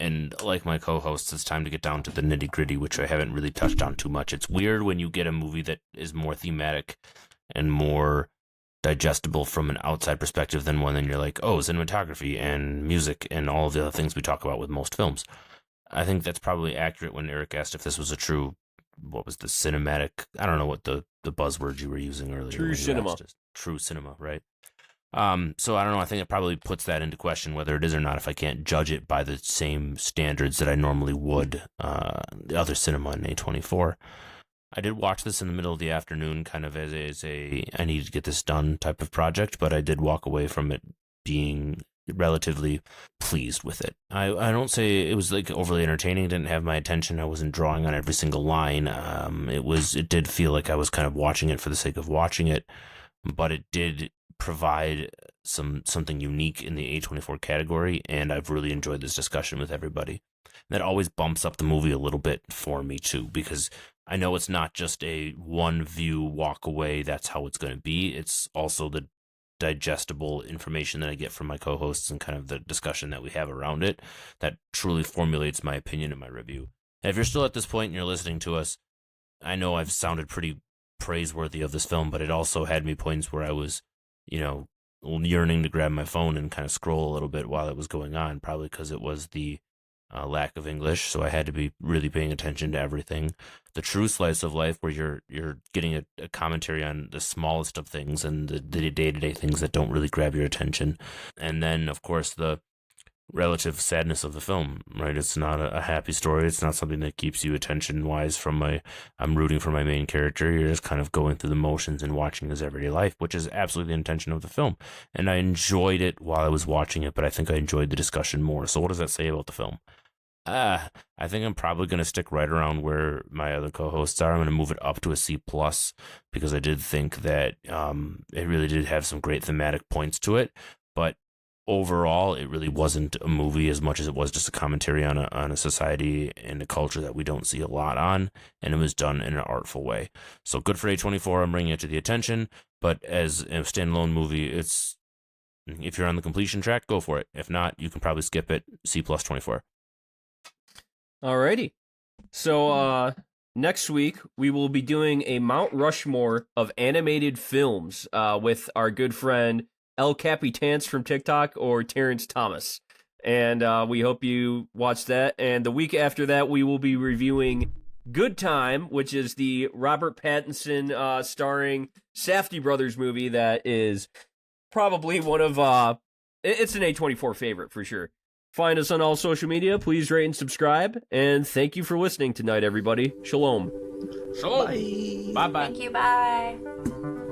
And like my co-hosts, it's time to get down to the nitty-gritty, which I haven't really touched on too much. It's weird when you get a movie that is more thematic and more digestible from an outside perspective than one, then you're like, oh, cinematography and music and all of the other things we talk about with most films. I think that's probably accurate when Eric asked if this was a true, what was the cinematic, I don't know what the buzzword you were using earlier. True cinema. True cinema, right? So I don't know, I think it probably puts that into question whether it is or not if I can't judge it by the same standards that I normally would the other cinema in A24. I did watch this in the middle of the afternoon kind of as a I need to get this done type of project, but I did walk away from it being relatively pleased with it. I don't say it was like overly entertaining, didn't have my attention, I wasn't drawing on every single line. It did feel like I was kind of watching it for the sake of watching it, but it did provide something unique in the A24 category, and I've really enjoyed this discussion with everybody. That always bumps up the movie a little bit for me too, because I know it's not just a one view walk away, that's how it's going to be. It's also the digestible information that I get from my co-hosts and kind of the discussion that we have around it that truly formulates my opinion in my review. And if you're still at this point and you're listening to us, I know I've sounded pretty praiseworthy of this film, but it also had me points where I was, yearning to grab my phone and kind of scroll a little bit while it was going on, probably because it was the lack of English, so I had to be really paying attention to everything. The true slice of life where you're getting a commentary on the smallest of things and the day-to-day things that don't really grab your attention. And then, of course, the relative sadness of the film, right? It's not a happy story. It's not something that keeps you attention-wise I'm rooting for my main character. You're just kind of going through the motions and watching his everyday life, which is absolutely the intention of the film. And I enjoyed it while I was watching it, but I think I enjoyed the discussion more. So what does that say about the film? I think I'm probably going to stick right around where my other co-hosts are. I'm going to move it up to a C+, because I did think that it really did have some great thematic points to it, but overall, it really wasn't a movie as much as it was just a commentary on a society and a culture that we don't see a lot on, and it was done in an artful way. So good for A24, I'm bringing it to the attention, but as a standalone movie, if you're on the completion track, go for it. If not, you can probably skip it, C+ 24. Alrighty. So next week, we will be doing a Mount Rushmore of animated films with our good friend El Capitans from TikTok or Terrence Thomas. And we hope you watch that. And the week after that, we will be reviewing Good Time, which is the Robert Pattinson starring Safdie Brothers movie that is probably one of... it's an A24 favorite for sure. Find us on all social media. Please rate and subscribe. And thank you for listening tonight, everybody. Shalom. Shalom. Bye. Bye-bye. Thank you, bye.